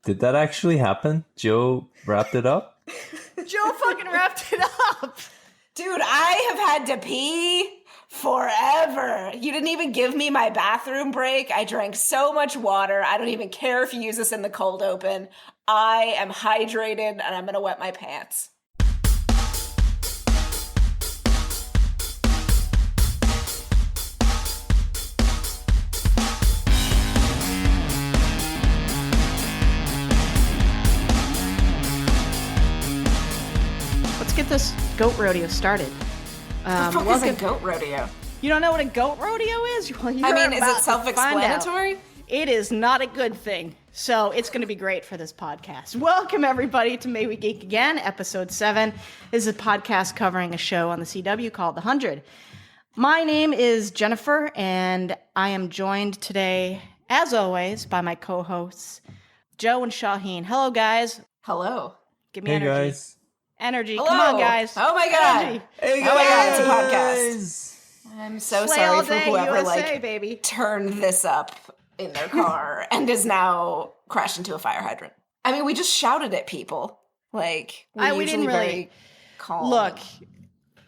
Did that actually happen? Joe wrapped it up? Joe fucking wrapped it up. Dude, I have had to pee forever. You didn't even give me my bathroom break. I drank so much water. I don't even care if you use this in the cold open. I am hydrated and I'm gonna wet my pants. Get this goat rodeo started. What the fuck is a goat rodeo? You don't know what a goat rodeo is? Well, I mean, is it self-explanatory? It is not a good thing. So it's going to be great for this podcast. Welcome, everybody, to May We Geek Again, Episode 7. This is a podcast covering a show on the CW called The 100. My name is Jennifer, and I am joined today, as always, by my co-hosts, Joe and Shahin. Hello, guys. Hello. Give me energy. Hey, guys. Energy. Hello. Come on, guys. Oh my god. Energy. Hey, guys. Oh my god, it's a podcast. I'm so Slay sorry all for day, whoever USA, baby. turned this up in their car and is now crashed into a fire hydrant. I mean, we just shouted at people. Like, we didn't really very calm. Look,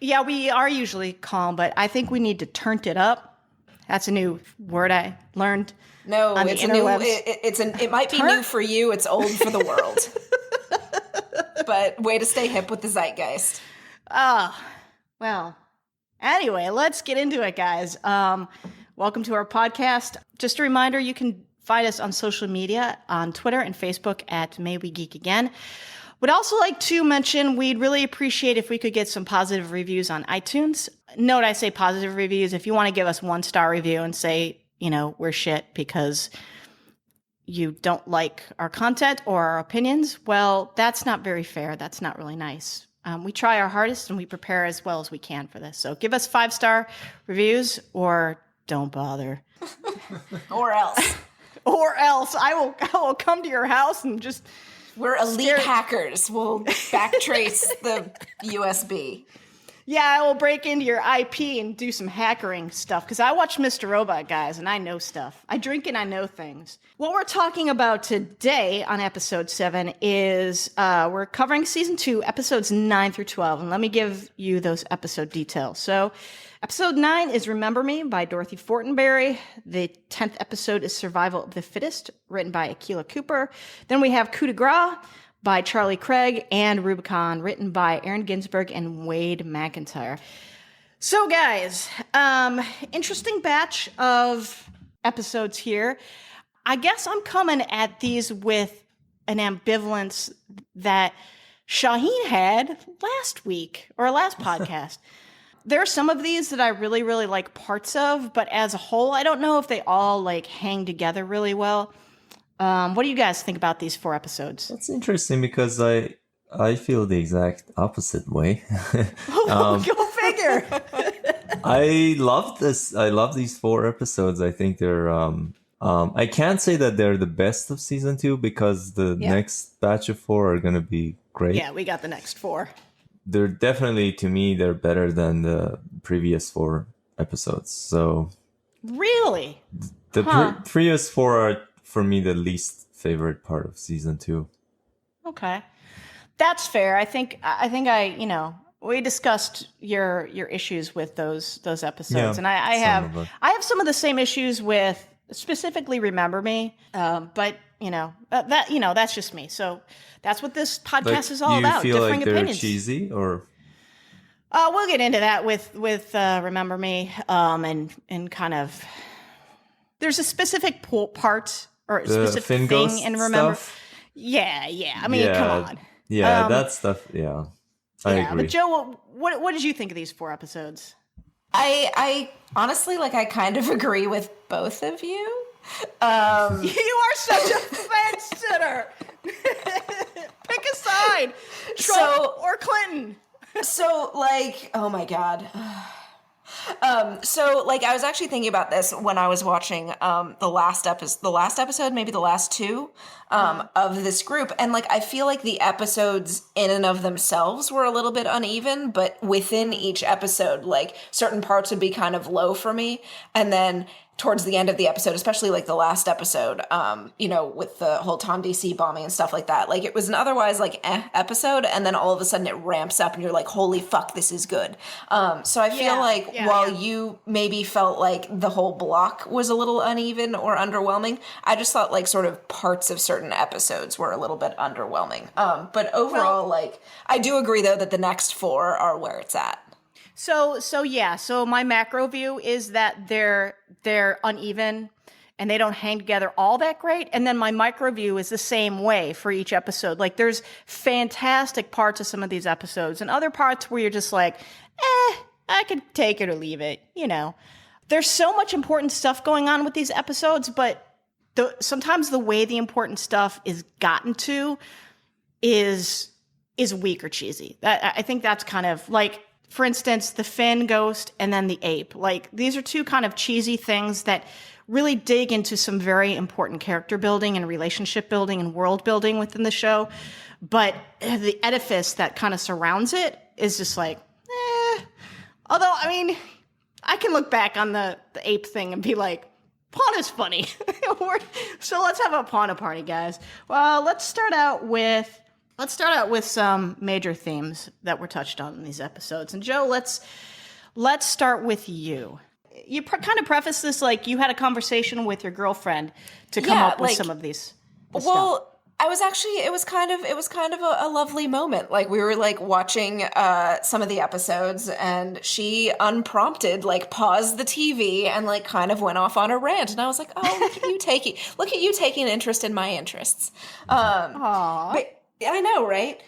yeah, we are usually calm, but I think we need to turn it up. That's a new word I learned. No, on it's the a new. interwebs. It might be new for you. It's old for the world. But way to stay hip with the zeitgeist. Well, anyway, let's get into it, guys. Welcome to our podcast. Just a reminder, you can find us on social media, on Twitter and Facebook at May We Geek Again. Would also like to mention we'd really appreciate if we could get some positive reviews on iTunes. Note I say positive reviews. If you want to give us 1-star review and say, you know, we're shit because you don't like our content or our opinions, well, that's not very fair. That's not really nice. We try our hardest and we prepare as well as we can for this. So give us 5-star reviews or don't bother. Or else. Or else I will come to your house and just... We're elite hackers. We'll backtrace the USB. Yeah, I will break into your IP and do some hackering stuff, because I watch Mr. Robot, guys, and I know stuff. I drink and I know things. What we're talking about today on Episode 7 is we're covering Season 2, Episodes 9 through 12, and let me give you those episode details. So, Episode 9 is Remember Me by Dorothy Fortenberry. The 10th episode is Survival of the Fittest, written by Akilah Cooper. Then we have Coup de Grace by Charlie Craig, and Rubicon, written by Aaron Ginsberg and Wade McIntyre. So, guys, interesting batch of episodes here. I guess I'm coming at these with an ambivalence that Shahin had last week, or last podcast. There are some of these that I really, really like parts of, but as a whole, I don't know if they all, like, hang together really well. What do you guys think about these 4 episodes? That's interesting because I feel the exact opposite way. Go figure. I love this. I love these 4 episodes. I think they're. I can't say that they're the best of season 2 because the next batch of 4 are gonna be great. Yeah, we got the next 4. They're definitely, to me, they're better than the previous 4 episodes. So really, the previous 4 are, for me, the least favorite part of season 2. Okay, that's fair. I think we discussed your issues with those episodes, and I have some of the same issues with specifically Remember Me, but that's just me. So that's what this podcast is all about. Do you feel differing like they're opinions. cheesy, or? We'll get into that with Remember Me, and kind of there's a specific part or a specific thing in Remember. Stuff? Yeah. I mean, come on. Yeah, that stuff. Yeah, I agree. But Joe, what did you think of these 4 episodes? I honestly, I kind of agree with both of you. You are such a fence sitter. Pick a side, Trump or Clinton. So, oh my God. I was actually thinking about this when I was watching the last episode, maybe the last 2 of this group, and I feel like the episodes in and of themselves were a little bit uneven, but within each episode, certain parts would be kind of low for me, and then towards the end of the episode, especially like the last episode, you know, with the whole TonDC bombing and stuff like that. Like, it was an otherwise like episode, and then all of a sudden it ramps up and you're like, holy fuck, this is good. So I feel like while you maybe felt like the whole block was a little uneven or underwhelming, I just thought like sort of parts of certain episodes were a little bit underwhelming. But overall, like, I do agree though that the next 4 are where it's at. So my macro view is that they're uneven and they don't hang together all that great. And then my micro view is the same way for each episode. Like, there's fantastic parts of some of these episodes and other parts where you're just like, I could take it or leave it. You know, there's so much important stuff going on with these episodes, but sometimes the way the important stuff is gotten to is weak or cheesy. I think that's kind of like, for instance, the Finn ghost and then the ape. Like, these are 2 kind of cheesy things that really dig into some very important character building and relationship building and world building within the show. But the edifice that kind of surrounds it is just like, Although, I mean, I can look back on the ape thing and be like, Pawn is funny. So let's have a Pawn party, guys. Well, let's start out with some major themes that were touched on in these episodes. And Joe, let's start with you. You kind of preface this like you had a conversation with your girlfriend to come up with some of these. Well, I was actually, it was kind of a lovely moment. Like, we were like watching some of the episodes, and she unprompted like paused the TV and like kind of went off on a rant, and I was like, oh, look at you taking an interest in my interests. Aww. But I know, right?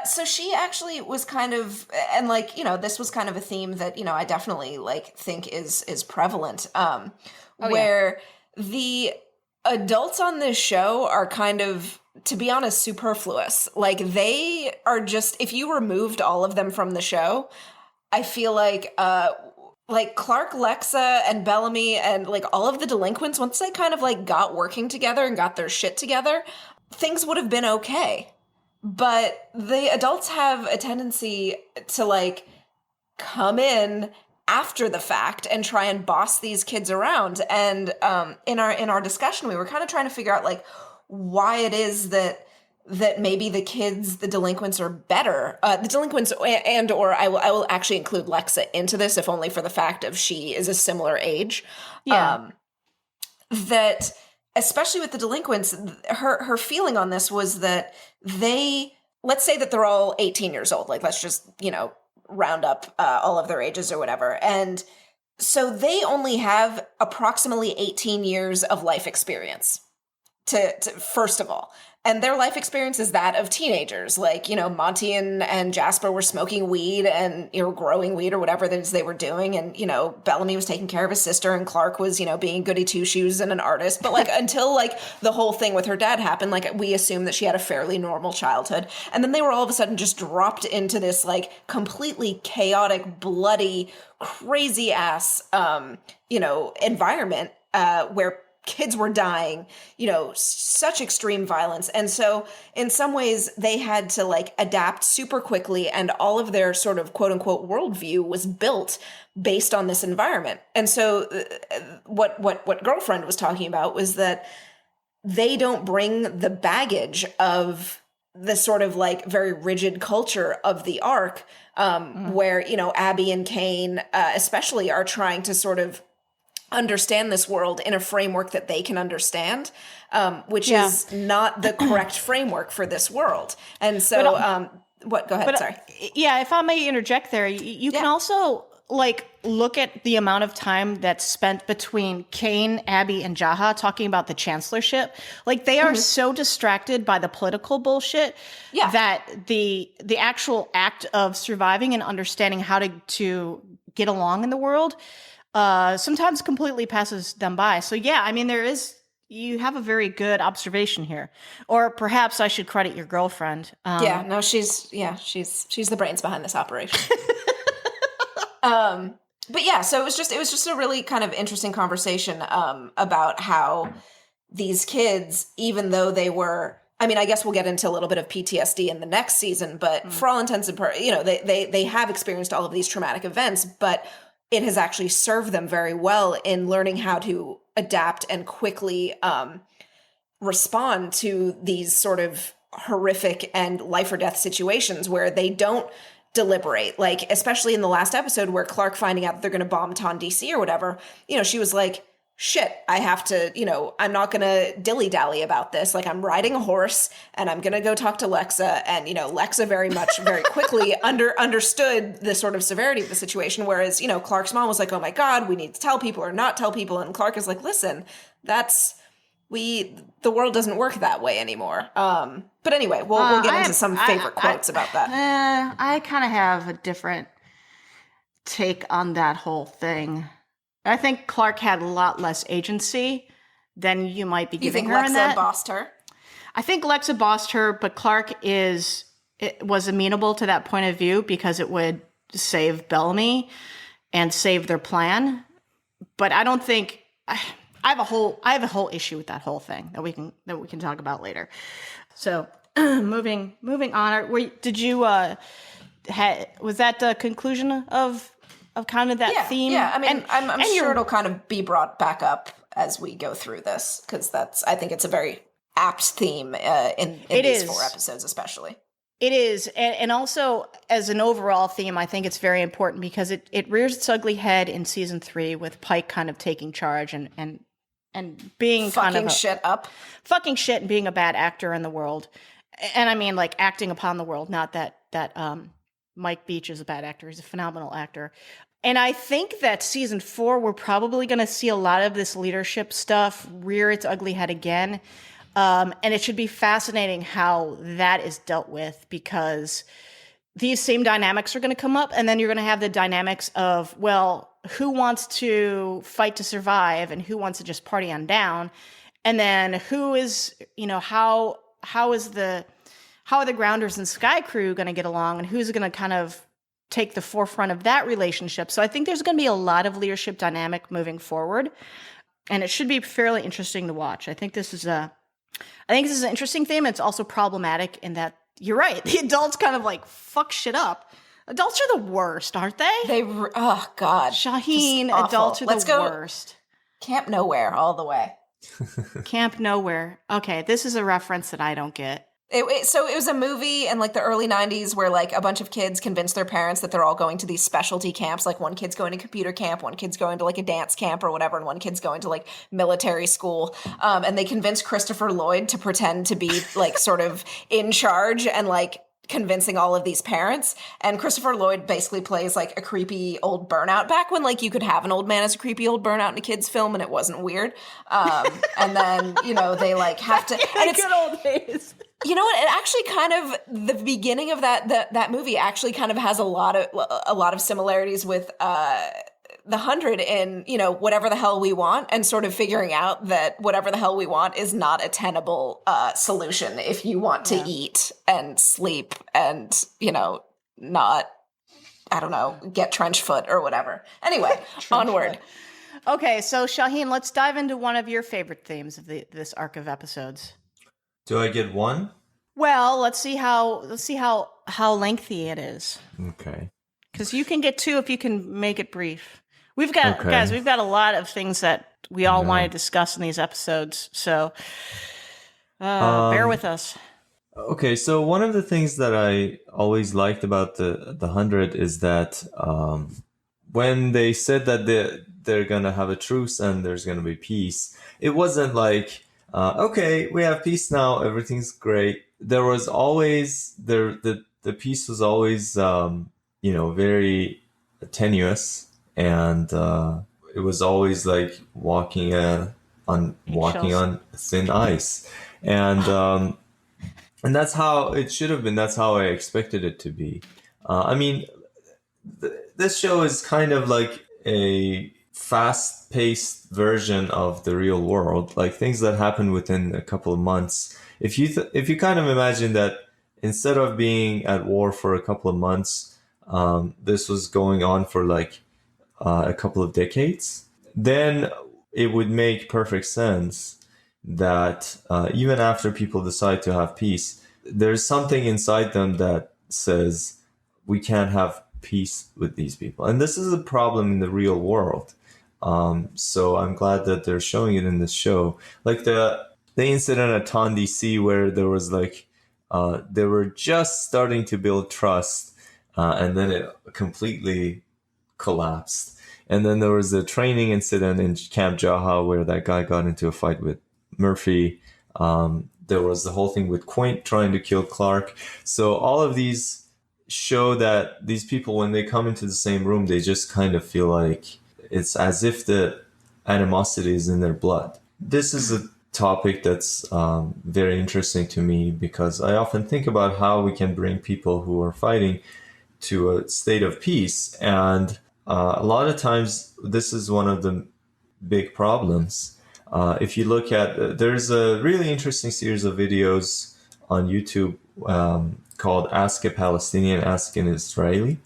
So she actually was kind of, and like, you know, this was kind of a theme that, you know, I definitely like think is prevalent, where the adults on this show are kind of, to be honest, superfluous. Like, they are just, if you removed all of them from the show, I feel like Clarke, Lexa, and Bellamy, and like all of the delinquents, once they kind of like got working together and got their shit together, things would have been okay. But the adults have a tendency to like come in after the fact and try and boss these kids around. And in our discussion, we were kind of trying to figure out like why it is that maybe the delinquents are better. The delinquents and or I will actually include Lexa into this, if only for the fact of she is a similar age. Yeah. That especially with the delinquents, her feeling on this was that let's say that they're all 18 years old. Like, let's just, you know, round up all of their ages or whatever. And so they only have approximately 18 years of life experience to first of all. And their life experience is that of teenagers. Like, you know, Monty and Jasper were smoking weed and, you know, growing weed or whatever it is they were doing. And, you know, Bellamy was taking care of his sister, and Clarke was, you know, being goody two-shoes and an artist. But like, until like the whole thing with her dad happened, like, we assumed that she had a fairly normal childhood. And then they were all of a sudden just dropped into this like completely chaotic, bloody, crazy ass, you know, environment where kids were dying, you know, such extreme violence. And so in some ways they had to like adapt super quickly, and all of their sort of quote unquote worldview was built based on this environment. And so what Girlfriend was talking about was that they don't bring the baggage of the sort of like very rigid culture of the arc, where, you know, Abby and Kane especially are trying to sort of understand this world in a framework that they can understand, which is not the correct framework for this world. And so, go ahead, sorry. Yeah, if I may interject there, you can also like look at the amount of time that's spent between Kane, Abby, and Jaha talking about the chancellorship. Like, they are so distracted by the political bullshit that the actual act of surviving and understanding how to get along in the world sometimes completely passes them by. So yeah, I mean, you have a very good observation here. Or perhaps I should credit your girlfriend. She's the brains behind this operation. But yeah, so it was just a really kind of interesting conversation about how these kids, even though they were, I mean, I guess we'll get into a little bit of PTSD in the next season, but for all intents and purposes, you know, they have experienced all of these traumatic events, but it has actually served them very well in learning how to adapt and quickly respond to these sort of horrific and life or death situations where they don't deliberate. Like, especially in the last episode where Clarke finding out that they're going to bomb TonDC or whatever, she was like, shit, I have to, I'm not going to dilly-dally about this. Like, I'm riding a horse and I'm going to go talk to Lexa. And, Lexa very quickly understood the sort of severity of the situation. Whereas, Clarke's mom was like, oh my God, we need to tell people or not tell people. And Clarke is like, listen, the world doesn't work that way anymore. But anyway, we'll get into some favorite quotes about that. I kind of have a different take on that whole thing. I think Clarke had a lot less agency than you might be giving her. You think in that. Lexa bossed her? I think Lexa bossed her, but Clarke was amenable to that point of view because it would save Bellamy and save their plan. But I don't think I have a whole issue with that whole thing that we can talk about later. So moving on. Did you was that the conclusion of kind of that theme? Yeah, I mean, I'm sure it'll kind of be brought back up as we go through this, because I think it's a very apt theme in these 4 episodes especially. It is, and also as an overall theme, I think it's very important because it rears its ugly head in season 3 with Pike kind of taking charge and being fucking kind of fucking shit and being a bad actor in the world. And I mean, like, acting upon the world, not that Mike Beach is a bad actor. He's a phenomenal actor. And I think that season 4, we're probably going to see a lot of this leadership stuff rear its ugly head again. And it should be fascinating how that is dealt with, because these same dynamics are going to come up. And then you're going to have the dynamics of, well, who wants to fight to survive and who wants to just party on down? And then who is, how are the Grounders and Sky Crew going to get along, and who's going to kind of take the forefront of that relationship? So I think there's going to be a lot of leadership dynamic moving forward, and it should be fairly interesting to watch. I think this is an interesting theme. It's also problematic in that, you're right, the adults kind of like fuck shit up. Adults are the worst, aren't they? Oh God, Shahin, adults are the worst. Camp Nowhere all the way. Camp Nowhere. Okay, this is a reference that I don't get. So it was a movie in like the early 90s where like a bunch of kids convinced their parents that they're all going to these specialty camps. Like one kid's going to computer camp, one kid's going to like a dance camp or whatever, and one kid's going to like military school. And they convinced Christopher Lloyd to pretend to be like sort of in charge and like convincing all of these parents. And Christopher Lloyd basically plays like a creepy old burnout, back when like you could have an old man as a creepy old burnout in a kid's film and it wasn't weird. And then, they like have to, and it's good old days. You know what? It actually kind of, the beginning of that movie actually kind of has a lot of similarities with The 100 in, whatever the hell we want, and sort of figuring out that whatever the hell we want is not a tenable solution if you want to eat and sleep and, not, I don't know, get trench foot or whatever. Anyway, onward. Okay, so Shahin, let's dive into one of your favorite themes of this arc of episodes. Do I get one? Well, let's see how lengthy it is. Okay. Because you can get 2 if you can make it brief. We've got a lot of things that we all want to discuss in these episodes, so bear with us. Okay, so one of the things that I always liked about the 100 is that when they said that they're gonna have a truce and there's gonna be peace, it wasn't like, okay, we have peace now, everything's great. There was always the peace was always very tenuous, and it was always like walking on thin ice, and that's how it should have been. That's how I expected it to be. I mean, this show is kind of like a fast-paced version of the real world, like things that happen within a couple of months. If you kind of imagine that instead of being at war for a couple of months, this was going on for like a couple of decades, then it would make perfect sense that even after people decide to have peace, there's something inside them that says we can't have peace with these people. And this is a problem in the real world. So I'm glad that they're showing it in this show. Like the incident at TonDC where there was like, they were just starting to build trust, and then it completely collapsed. And then there was a training incident in Camp Jaha where that guy got into a fight with Murphy. There was the whole thing with Quint trying to kill Clarke. So all of these show that these people, when they come into the same room, they just kind of feel like it's as if the animosity is in their blood. This is a topic that's very interesting to me because I often think about how we can bring people who are fighting to a state of peace. And a lot of times, this is one of the big problems. If you look at, there's a really interesting series of videos on YouTube called Ask a Palestinian, Ask an Israeli,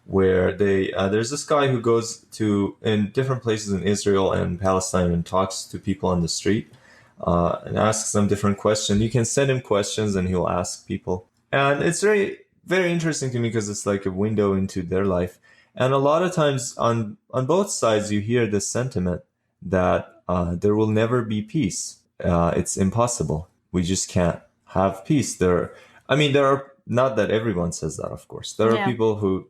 where there's this guy who goes to in different places in Israel and Palestine and talks to people on the street and asks them different questions. You can send him questions and he'll ask people. And it's very, very interesting to me because it's like a window into their life. And a lot of times on both sides, you hear this sentiment that there will never be peace. It's impossible. We just can't have peace. There are, not that everyone says that, of course. There are people who,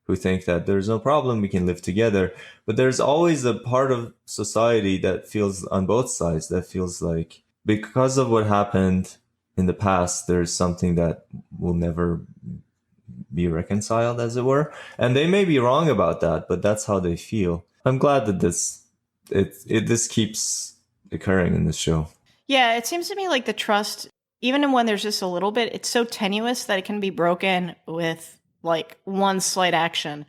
who think that there's no problem, we can live together. But there's always a part of society that feels on both sides, that feels like because of what happened in the past, there's something that will never be reconciled, as it were. And they may be wrong about that, but that's how they feel. I'm glad that this keeps occurring in this show. Yeah, it seems to me like the trust, even when there's just a little bit, it's so tenuous that it can be broken with like one slight action.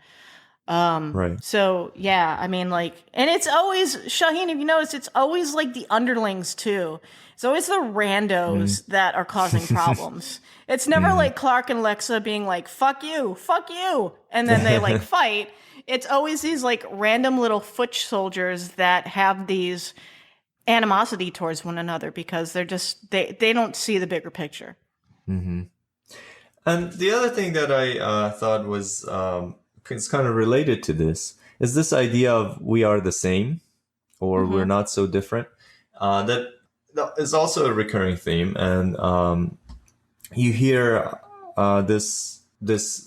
Right. So yeah, I mean, like, and it's always, Shahin, if you notice, it's always like the underlings too. It's always the randos that are causing problems. It's never like Clarke and Lexa being like, fuck you, and then they like fight. It's always these like random little foot soldiers that have these animosity towards one another because they're just, they don't see the bigger picture. Mm-hmm. And the other thing that I thought was it's kind of related to this is this idea of we are the same or we're not so different. That is also a recurring theme. And you hear this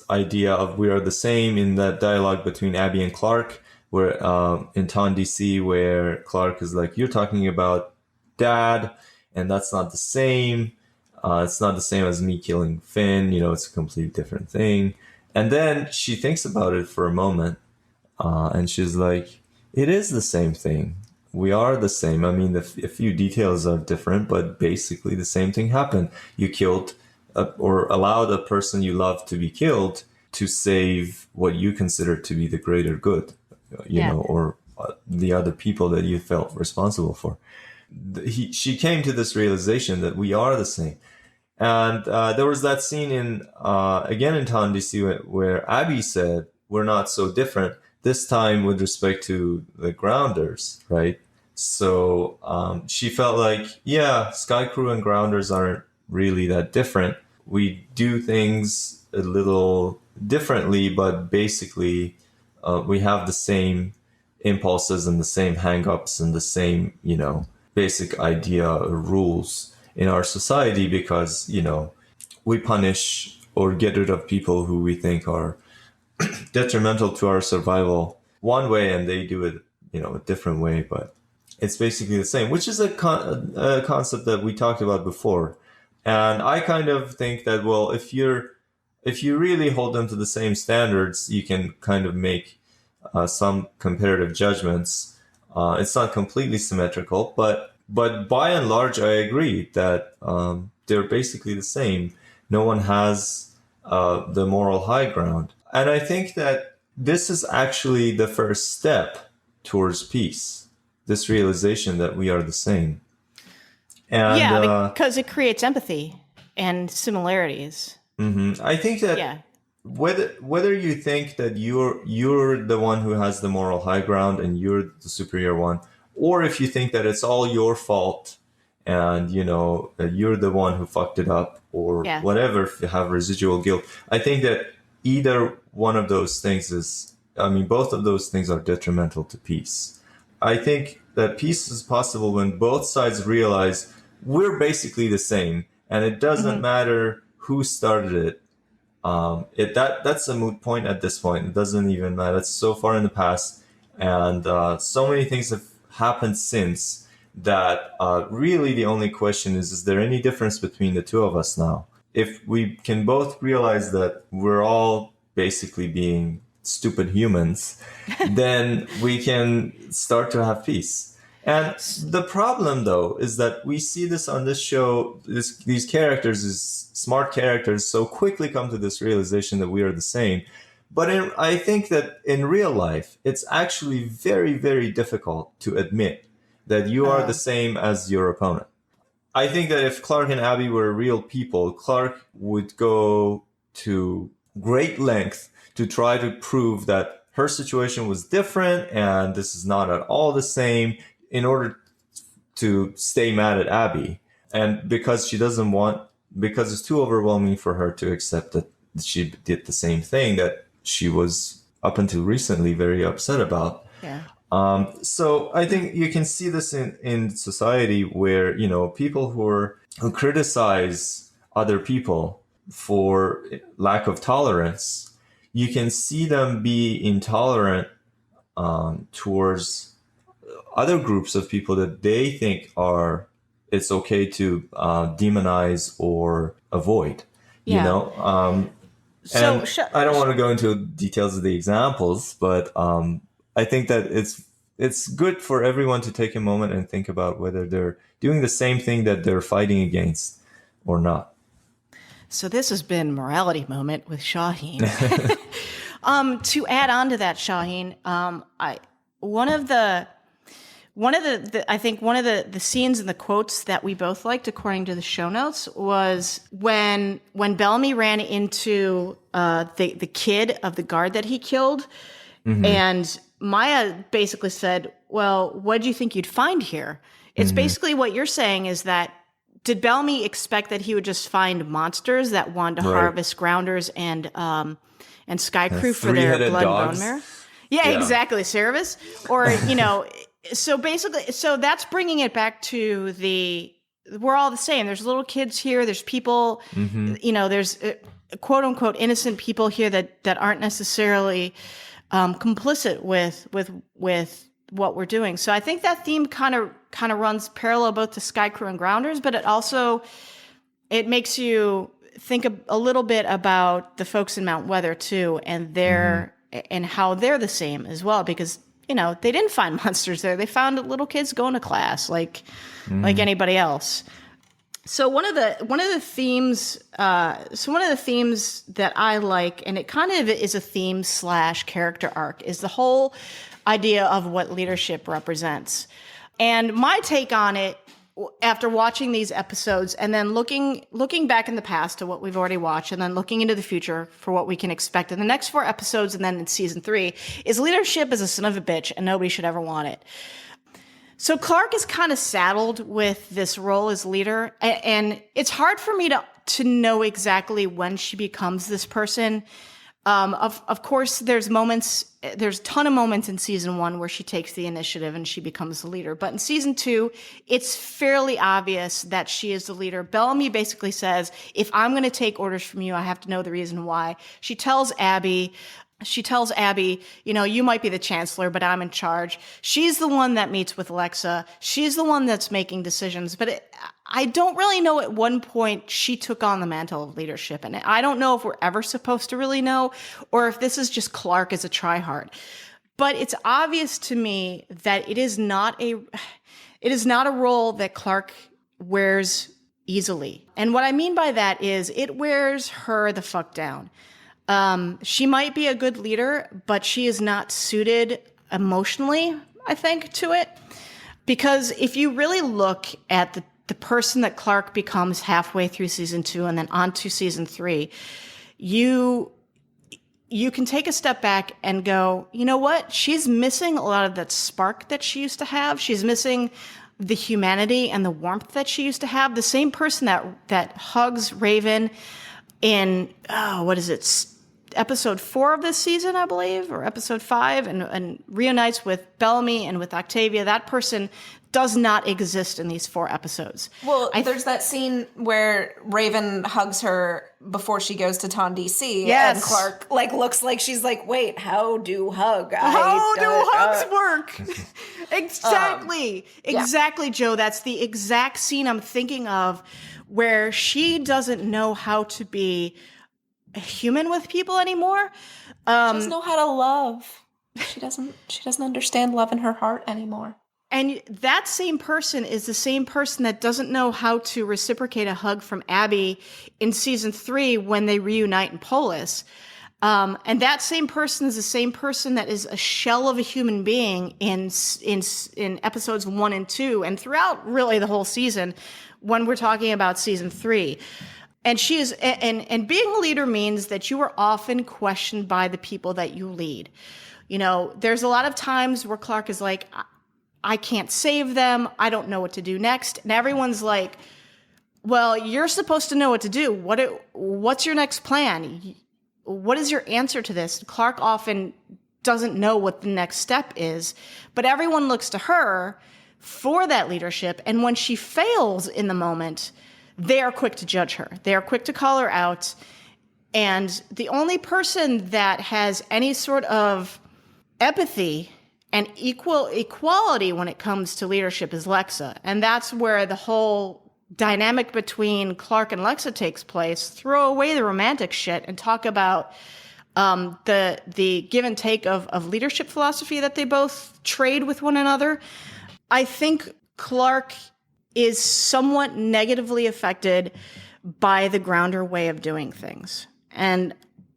idea of we are the same in that dialogue between Abby and Clarke, where in TonDC, where Clarke is like, you're talking about dad, and that's not the same. It's not the same as me killing Finn. It's a completely different thing. And then she thinks about it for a moment, and she's like, it is the same thing. We are the same. I mean, a few details are different, but basically the same thing happened. You killed or allowed a person you love to be killed to save what you consider to be the greater good, or the other people that you felt responsible for. She came to this realization that we are the same. And there was that scene again in TonDC where Abby said, we're not so different, this time with respect to the Grounders, right? So she felt like, yeah, Sky Crew and Grounders aren't really that different. We do things a little differently, but basically we have the same impulses and the same hang-ups and the same, basic idea or rules in our society because, we punish or get rid of people who we think are detrimental to our survival one way and they do it, a different way, but it's basically the same, which is a concept that we talked about before. And I kind of think that, well, if you really hold them to the same standards, you can kind of make some comparative judgments. It's not completely symmetrical, but by and large, I agree that they're basically the same. No one has the moral high ground. And I think that this is actually the first step towards peace, this realization that we are the same. And, because it creates empathy and similarities. I think that whether you think that you're the one who has the moral high ground and you're the superior one, or if you think that it's all your fault and that you're the one who fucked it up or whatever, if you have residual guilt, I think that either one of those things both of those things are detrimental to peace. I think that peace is possible when both sides realize we're basically the same, and it doesn't matter who started it. That's a moot point at this point. It doesn't even matter. It's so far in the past, and so many things have happened since that really the only question is there any difference between the two of us now? If we can both realize that we're all basically being stupid humans, then we can start to have peace. And the problem, though, is that we see this on this show, these characters, these smart characters, so quickly come to this realization that we are the same. But I think that in real life, it's actually very, very difficult to admit that you are the same as your opponent. I think that if Clarke and Abby were real people, Clarke would go to great length to try to prove that her situation was different and this is not at all the same in order to stay mad at Abby. And because because it's too overwhelming for her to accept that she did the same thing that she was up until recently very upset about. Yeah. So I think you can see this in society where, people who criticize other people for lack of tolerance, you can see them be intolerant towards other groups of people that they think it's okay to demonize or avoid, Yeah. And I don't want to go into details of the examples, but I think that it's good for everyone to take a moment and think about whether they're doing the same thing that they're fighting against or not. So this has been Morality Moment with Shahin. To add on to that, Shahin, one of the scenes and the quotes that we both liked, according to the show notes, was when Bellamy ran into the kid of the guard that he killed, and Maya basically said, "Well, what do you think you'd find here?" It's basically what you're saying is that did Bellamy expect that he would just find monsters that wanted to harvest grounders and Sky Crew for their blood and bone marrow? Yeah, exactly, Cerebus, or So basically, that's bringing it back to we're all the same. There's little kids here. There's people, there's quote unquote innocent people here that aren't necessarily complicit with what we're doing. So I think that theme kind of runs parallel both to Sky Crew and Grounders, but it makes you think a little bit about the folks in Mount Weather too, and and how they're the same as well, because they didn't find monsters there. They found little kids going to class like anybody else. So one of the themes that I like, and it kind of is a theme / character arc, is the whole idea of what leadership represents. And my take on it, after watching these episodes and then looking back in the past to what we've already watched and then looking into the future for what we can expect in the next 4 episodes and then in season 3, is leadership is a son of a bitch and nobody should ever want it. So Clarke is kind of saddled with this role as leader, and it's hard for me to know exactly when she becomes this person. Of course, there's a ton of moments in season 1 where she takes the initiative and she becomes the leader. But in season 2, it's fairly obvious that she is the leader. Bellamy basically says, if I'm going to take orders from you, I have to know the reason why. She tells Abby, you might be the chancellor, but I'm in charge. She's the one that meets with Alexa. She's the one that's making decisions. But I don't really know at one point she took on the mantle of leadership. And I don't know if we're ever supposed to really know, or if this is just Clarke as a tryhard. But it's obvious to me that it is not a role that Clarke wears easily. And what I mean by that is it wears her the fuck down. She might be a good leader, but she is not suited emotionally, I think, to it. Because if you really look at the person that Clarke becomes halfway through season 2 and then on to season 3, you can take a step back and go, you know what? She's missing a lot of that spark that she used to have. She's missing the humanity and the warmth that she used to have. The same person that hugs Raven in, episode 4 of this season, I believe, or episode 5, and reunites with Bellamy and with Octavia. That person does not exist in these 4 episodes. Well, there's that scene where Raven hugs her before she goes to TonDC. Yes. And Clarke looks like she's like, wait, how do hugs work? Exactly. Exactly, Joe. That's the exact scene I'm thinking of, where she doesn't know how to be human with people anymore. She doesn't know how to love. She doesn't understand love in her heart anymore. And that same person is the same person that doesn't know how to reciprocate a hug from Abby in season 3 when they reunite in Polis. And that same person is the same person that is a shell of a human being in episodes 1 and 2, and throughout really the whole season when we're talking about season 3. And she is, and being a leader means that you are often questioned by the people that you lead. You know, there's a lot of times where Clarke is like, I can't save them. I don't know what to do next. And everyone's like, well, you're supposed to know what to do. What's your next plan? What is your answer to this? Clarke often doesn't know what the next step is, but everyone looks to her for that leadership. And when she fails in the moment, they are quick to judge her. They are quick to call her out. And the only person that has any sort of empathy and equality when it comes to leadership is Lexa. And that's where the whole dynamic between Clarke and Lexa takes place. Throw away the romantic shit and talk about the give and take of leadership philosophy that they both trade with one another. I think Clarke is somewhat negatively affected by the Grounder way of doing things. And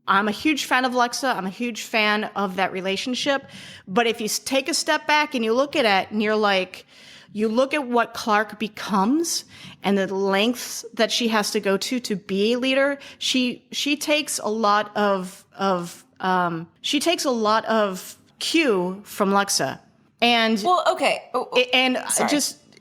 I'm a huge fan of Lexa. I'm a huge fan of that relationship. But if you take a step back and you look at it and you're like, you look at what Clarke becomes and the lengths that she has to go to be a leader, she takes a lot of cue from Lexa. And well, okay. Sorry.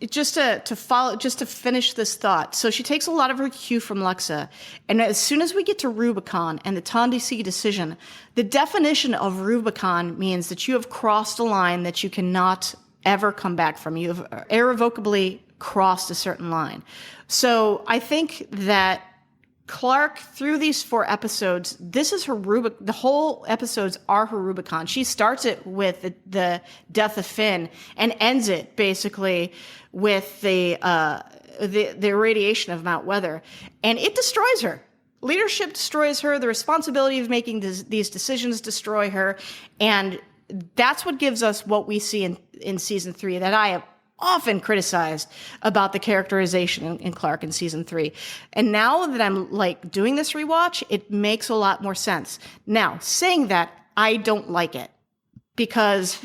Just to finish this thought. So she takes a lot of her cue from Lexa. And as soon as we get to Rubicon and the TonDC decision, the definition of Rubicon means that you have crossed a line that you cannot ever come back from. You have irrevocably crossed a certain line. So I think that Clarke, through these 4 episodes, this is her Rubicon. The whole episodes are her Rubicon. She starts it with the death of Finn and ends it basically with the irradiation of Mount Weather, and it destroys her. Leadership destroys her. The responsibility of making these decisions destroy her, and that's what gives us what we see in season 3 that I have often criticized about the characterization in Clarke in season 3. And now that I'm doing this rewatch, it makes a lot more sense. Now, saying that, I don't like it because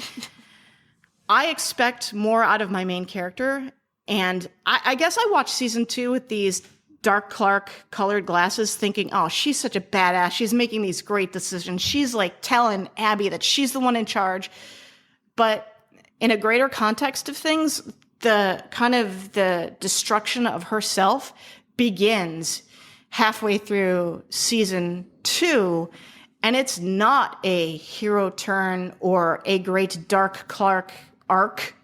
I expect more out of my main character. And I guess I watched season 2 with these dark Clarke colored glasses thinking, oh, she's such a badass. She's making these great decisions. She's telling Abby that she's the one in charge. But in a greater context of things, the destruction of herself begins halfway through season 2, and it's not a hero turn or a great dark Clarke arc.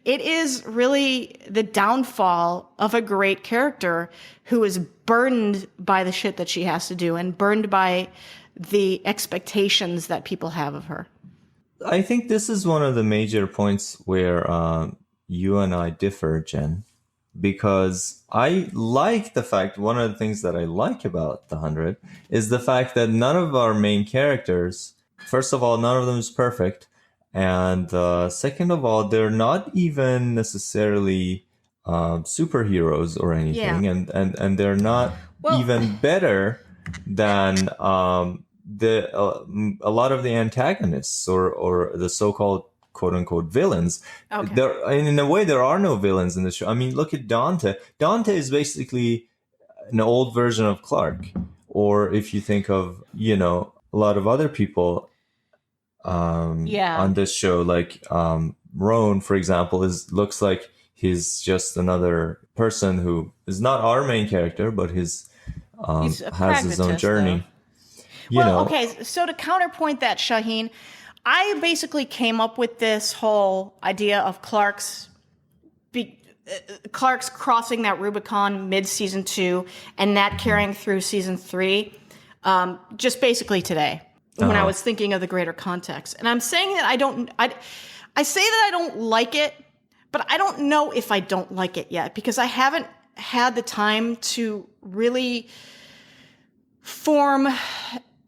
It is really the downfall of a great character who is burdened by the shit that she has to do and burned by the expectations that people have of her. I think this is one of the major points where you and I differ, Jen, because I like the fact, one of the things that I like about The 100 is the fact that none of our main characters, first of all, none of them is perfect. And second of all, they're not even necessarily superheroes or anything. Yeah. And they're not even better than a lot of the antagonists or the so-called quote unquote villains. Okay. There, in a way, there are no villains in the show. I mean, look at Dante. Dante is basically an old version of Clarke. Or if you think of, a lot of other people on this show, like Roan, for example, looks like he's just another person who is not our main character, but has his own journey. Though. You know, okay. So to counterpoint that, Shahin, I basically came up with this whole idea of Clarke's crossing that Rubicon mid season 2 and that carrying through season 3, just basically today when I was thinking of the greater context. And I'm saying that I say that I don't like it, but I don't know if I don't like it yet because I haven't had the time to really form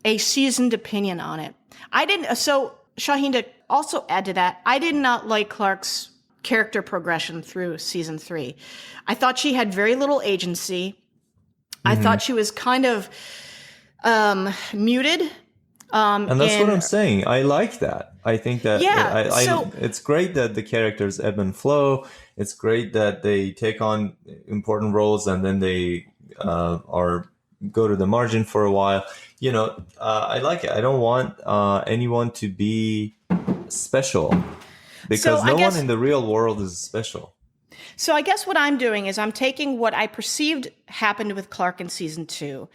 a seasoned opinion on it. So Shahin, to also add to that, I did not like Clarke's character progression through season 3. I thought she had very little agency. I thought she was kind of muted. And that's what I'm saying. I like that. I think that it's great that the characters ebb and flow. It's great that they take on important roles and then they go to the margin for a while. You know, I like it. I don't want anyone to be special because no one in the real world is special. So I guess what I'm doing is I'm taking what I perceived happened with Clarke in season 2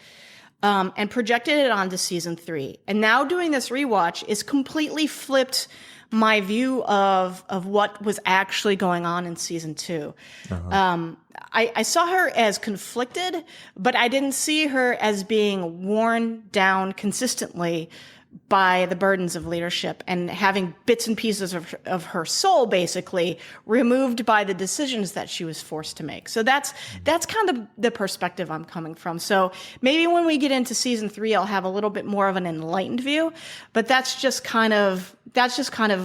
and projected it onto season 3. And now doing this rewatch is completely flipped my view of what was actually going on in season 2. I saw her as conflicted, but I didn't see her as being worn down consistently by the burdens of leadership and having bits and pieces of her soul basically removed by the decisions that she was forced to make. So that's kind of the perspective I'm coming from. So maybe when we get into season 3, I'll have a little bit more of an enlightened view, but that's just kind of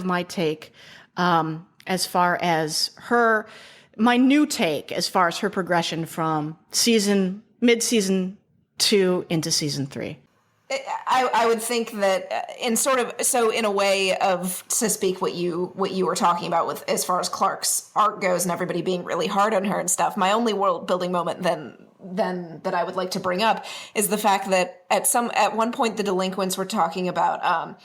my take as far as my new take as far as her progression from mid-season 2 into season 3. I would think that in a way of, to speak what you were talking about with as far as Clarke's arc goes and everybody being really hard on her and stuff, my only world building moment then that I would like to bring up is the fact that at one point the delinquents were talking about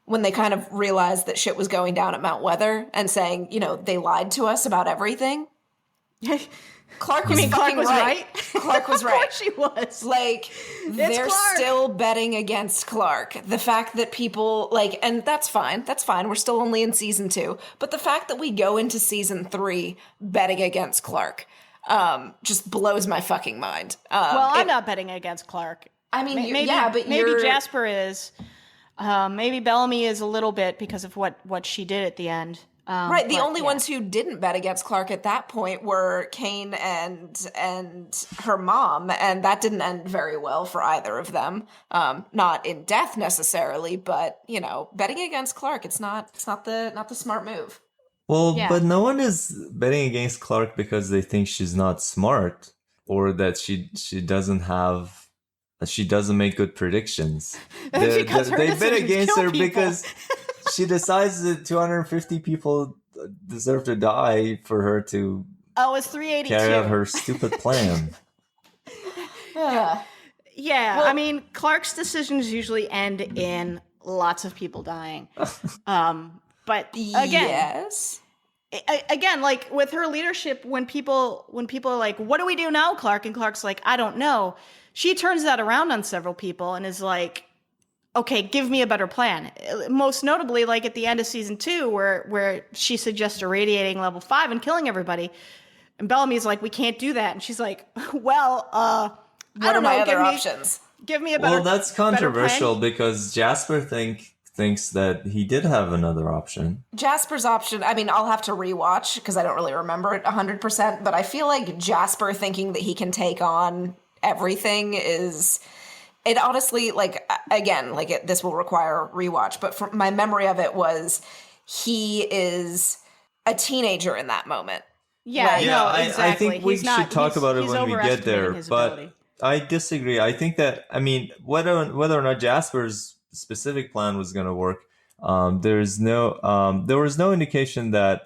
when they kind of realized that shit was going down at Mount Weather and saying, you know, they lied to us about everything. Clarke was right. Clarke was right. Of course she was. Like, they're still betting against Clarke. The fact that people, like, and that's fine. That's fine. We're still only in season 2. But the fact that we go into season 3 betting against Clarke just blows my fucking mind. I'm not betting against Clarke. I mean, maybe Jasper is. Maybe Bellamy is a little bit because of what she did at the end. Right. The only ones who didn't bet against Clarke at that point were Kane and her mom, and that didn't end very well for either of them. Not in death necessarily, but you know, betting against Clarke, it's not the smart move. Well, but no one is betting against Clarke because they think she's not smart or that she doesn't make good predictions. They bet against her because she decides that 250 people deserve to die for her to it's 382. Carry out her stupid plan. Yeah, well, I mean, Clarke's decisions usually end in lots of people dying. But again, like with her leadership, when people are like, "What do we do now, Clarke?" and Clarke's like, "I don't know." She turns that around on several people and is like, okay, give me a better plan. Most notably, like at the end of season 2, where she suggests irradiating level 5 and killing everybody. And Bellamy's like, we can't do that. And she's like, well, what are my other options? Give me a better plan. Well, that's controversial because Jasper thinks that he did have another option. Jasper's option, I mean, I'll have to rewatch because I don't really remember it 100%, but I feel like Jasper thinking that he can take on everything is... It honestly, like, again, like this will require a rewatch, but from my memory of it was he is a teenager in that moment. Yeah, exactly. I think we should talk about it when we get there, but I disagree. I think that, I mean, whether or not Jasper's specific plan was going to work, there was no indication that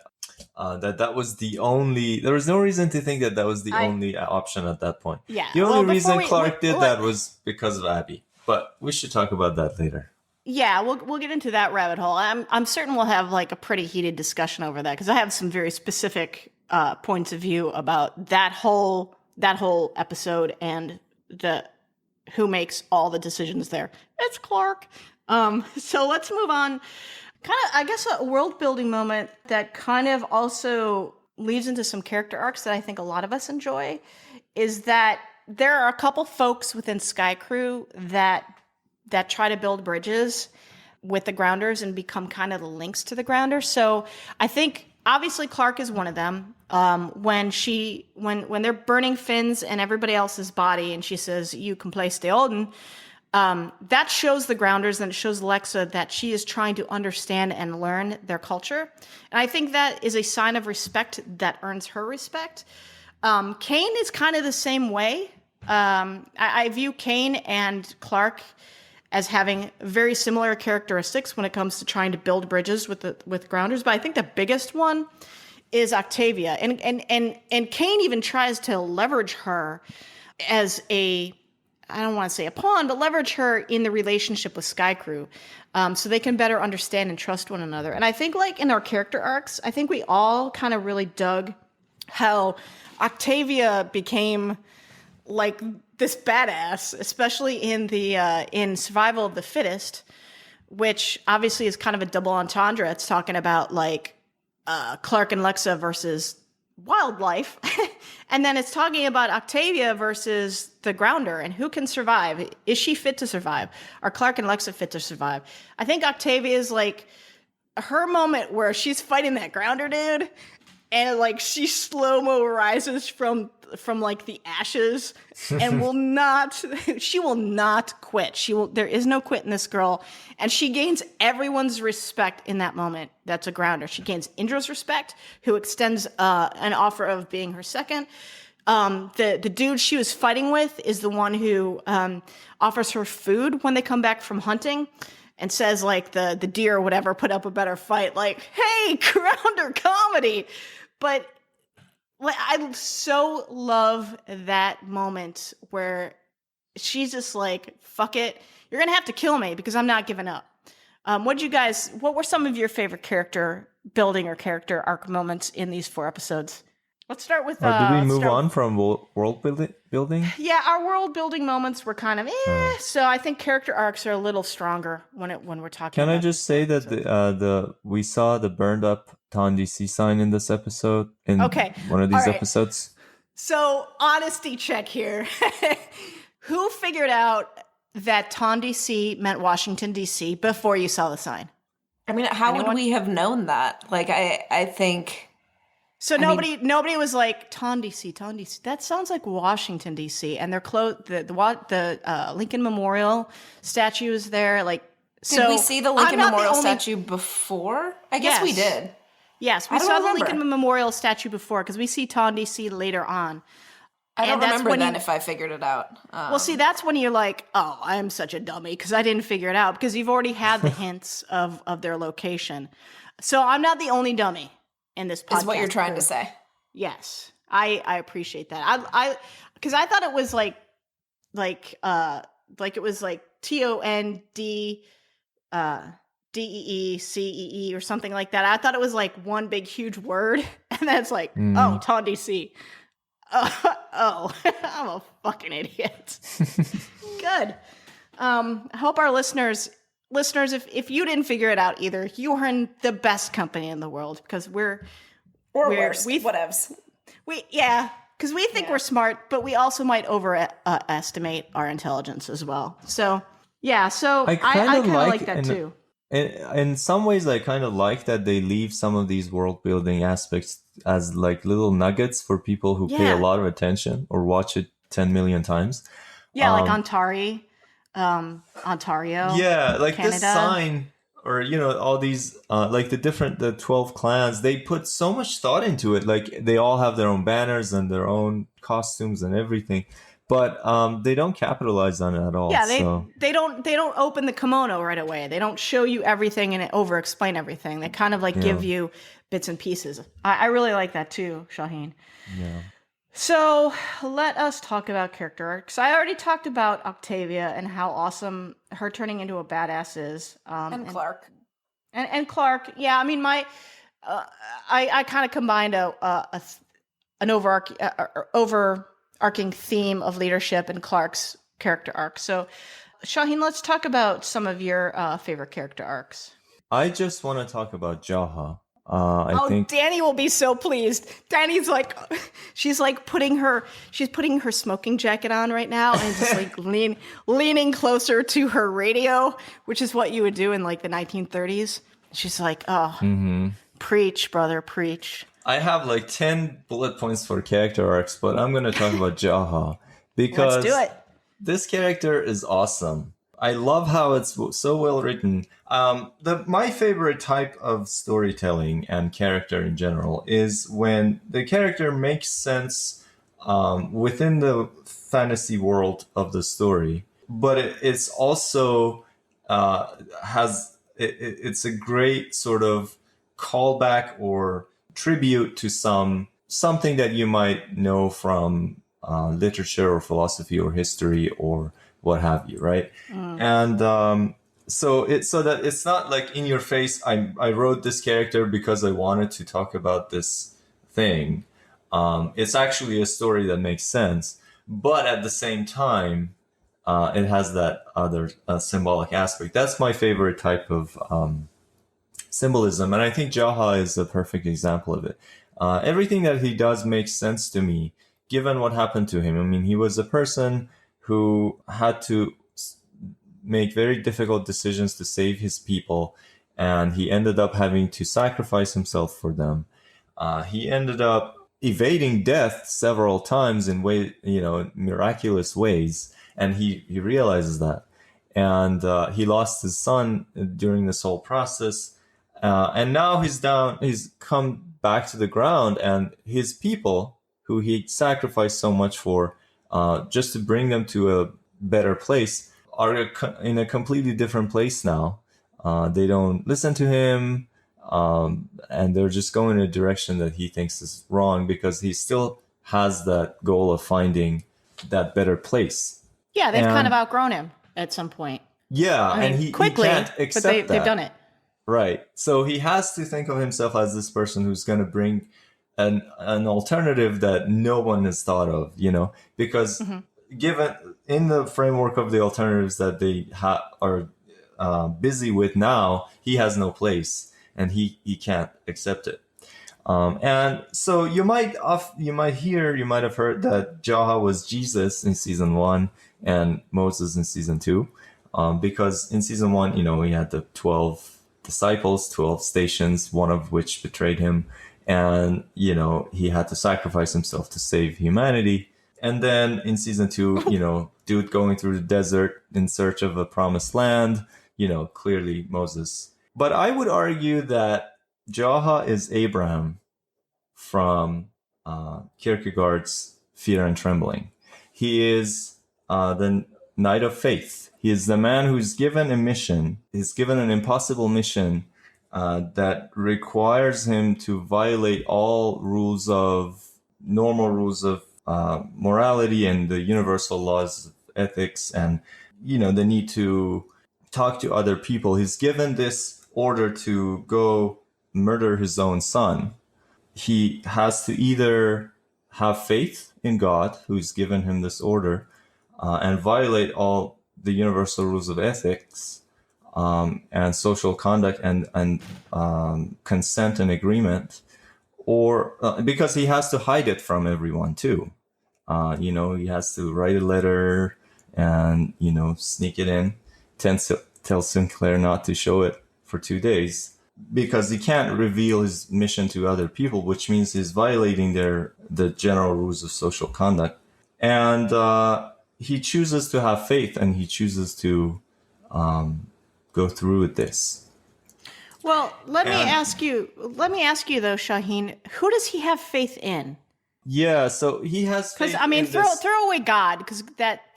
that was the only. There was no reason to think that was the only option at that point. Yeah. The only reason Clarke did that was because of Abby. But we should talk about that later. Yeah, we'll get into that rabbit hole. I'm certain we'll have like a pretty heated discussion over that because I have some very specific points of view about that whole episode and who makes all the decisions there. It's Clarke. So let's move on. Kind of, I guess, a world building moment that kind of also leads into some character arcs that I think a lot of us enjoy is that there are a couple folks within Sky Crew that try to build bridges with the grounders and become kind of the links to the grounders. So I think obviously Clarke is one of them. When they're burning Finn's and everybody else's body, and she says, "You can play stay Olden," that shows the grounders, and it shows Lexa that she is trying to understand and learn their culture. And I think that is a sign of respect that earns her respect. Kane is kind of the same way. I view Kane and Clarke as having very similar characteristics when it comes to trying to build bridges with grounders. But I think the biggest one is Octavia. And Kane even tries to leverage her as I don't want to say a pawn, but leverage her in the relationship with Sky Crew, so they can better understand and trust one another. And I think, like, in our character arcs, I think we all kind of really dug how Octavia became like this badass, especially in Survival of the Fittest, which obviously is kind of a double entendre. It's talking about like Clarke and Lexa versus wildlife. And then it's talking about Octavia versus the grounder and who can survive. Is she fit to survive? Are Clarke and Lexa fit to survive? I think Octavia is like her moment where she's fighting that grounder dude, and like she slow-mo rises from like the ashes and she will not quit. There is no quit in this girl. And she gains everyone's respect in that moment. That's a grounder. She gains Indra's respect, who extends an offer of being her second. The dude she was fighting with is the one who offers her food when they come back from hunting and says like the deer or whatever put up a better fight. Like, hey, grounder comedy. But I so love that moment where she's just like, fuck it. You're going to have to kill me because I'm not giving up. What were some of your favorite character building or character arc moments in these 4 episodes? Let's start with... Or do we move on from world building? Yeah, our world building moments were kind of so I think character arcs are a little stronger when we're talking Can about I just say that we saw the burned up TonDC sign in this episode, in one of these episodes? So, honesty check here. Who figured out that TonDC meant Washington, D.C. before you saw the sign? I mean, how would we have known that? Like, I think... So nobody was like, TonDC. That sounds like Washington, D.C. And they're close. The Lincoln Memorial statue is there. Like, did we see the Lincoln Memorial statue before? I guess we did. Yes, we saw the Lincoln Memorial statue before because we see TonDC later on. I don't remember then if I figured it out. Well, see, that's when you're like, oh, I'm such a dummy because I didn't figure it out because you've already had the hints of their location. So I'm not the only dummy in this podcast. Is what you're trying to say. Yes. I appreciate that. I because I thought it was like it was like TOND DEECEE or something like that. I thought it was like one big huge word, and then it's like, oh, TonDC. Oh, I'm a fucking idiot. Good. I hope our listeners, if you didn't figure it out either, you are in the best company in the world because worse, whatevs. Because we think we're smart, but we also might overestimate our intelligence as well. So yeah, so I kind of like that too. In some ways, I kind of like that they leave some of these world building aspects as like little nuggets for people who pay a lot of attention or watch it 10 million times. Yeah, like Ontario. Yeah, like Canada. This sign, or all these like the 12 clans, they put so much thought into it. Like they all have their own banners and their own costumes and everything, but they don't capitalize on it at all. Yeah, they don't open the kimono right away. They don't show you everything and over explain everything. They kind of like give you bits and pieces. I really like that too, Shahin. Yeah. So let us talk about character arcs. I already talked about Octavia and how awesome her turning into a badass is. And Clarke. And Clarke. Yeah, I mean, I kind of combined an overarching theme of leadership and Clarke's character arcs. So, Shahin, let's talk about some of your favorite character arcs. I just want to talk about Jaha. I think Danny will be so pleased. Danny's like, she's putting her smoking jacket on right now and just like leaning closer to her radio, which is what you would do in like the 1930s. She's like, oh, preach, brother, preach. I have like 10 bullet points for character arcs, but I'm going to talk about Jaha because Let's do it. This character is awesome. I love how it's so well written. My favorite type of storytelling and character in general is when the character makes sense within the fantasy world of the story, but it's also it's a great sort of callback or tribute to something that you might know from literature or philosophy or history or what have you, right? And so that it's not like in your face. I wrote this character because I wanted to talk about this thing. It's actually a story that makes sense, but at the same time, it has that other symbolic aspect. That's my favorite type of symbolism, and I think Jaha is a perfect example of it. Everything that he does makes sense to me, given what happened to him. I mean, he was a person who had to make very difficult decisions to save his people, and he ended up having to sacrifice himself for them. He ended up evading death several times in miraculous ways, and he realizes that. And he lost his son during this whole process, and now he's come back to the ground, and his people, who he sacrificed so much for, just to bring them to a better place, are in a completely different place now. They don't listen to him, and they're just going in a direction that he thinks is wrong because he still has that goal of finding that better place. Yeah, they've kind of outgrown him at some point. Yeah, and he can't accept but they've done it. Right. So he has to think of himself as this person who's going to bring an alternative that no one has thought of, because given in the framework of the alternatives that they are busy with now, he has no place and he can't accept it. And so you might have heard that Jaha was Jesus in season 1 and Moses in season 2, because in season 1, he had the 12 disciples, 12 stations, one of which betrayed him. And, he had to sacrifice himself to save humanity. And then in season 2, dude going through the desert in search of a promised land, clearly Moses. But I would argue that Jaha is Abraham from Kierkegaard's Fear and Trembling. He is the knight of faith. He is the man who's given a mission. He's given an impossible mission that requires him to violate all normal rules of morality and the universal laws of ethics and, the need to talk to other people. He's given this order to go murder his own son. He has to either have faith in God, who's given him this order, and violate all the universal rules of ethics, and social conduct and consent and agreement, or because he has to hide it from everyone too. He has to write a letter and, sneak it in, tell Sinclair not to show it for 2 days because he can't reveal his mission to other people, which means he's violating the general rules of social conduct. And he chooses to have faith and he chooses to go through with this. Well, let me ask you though, Shahin, who does he have faith in? Yeah, so he has faith. Because throw away God, because that's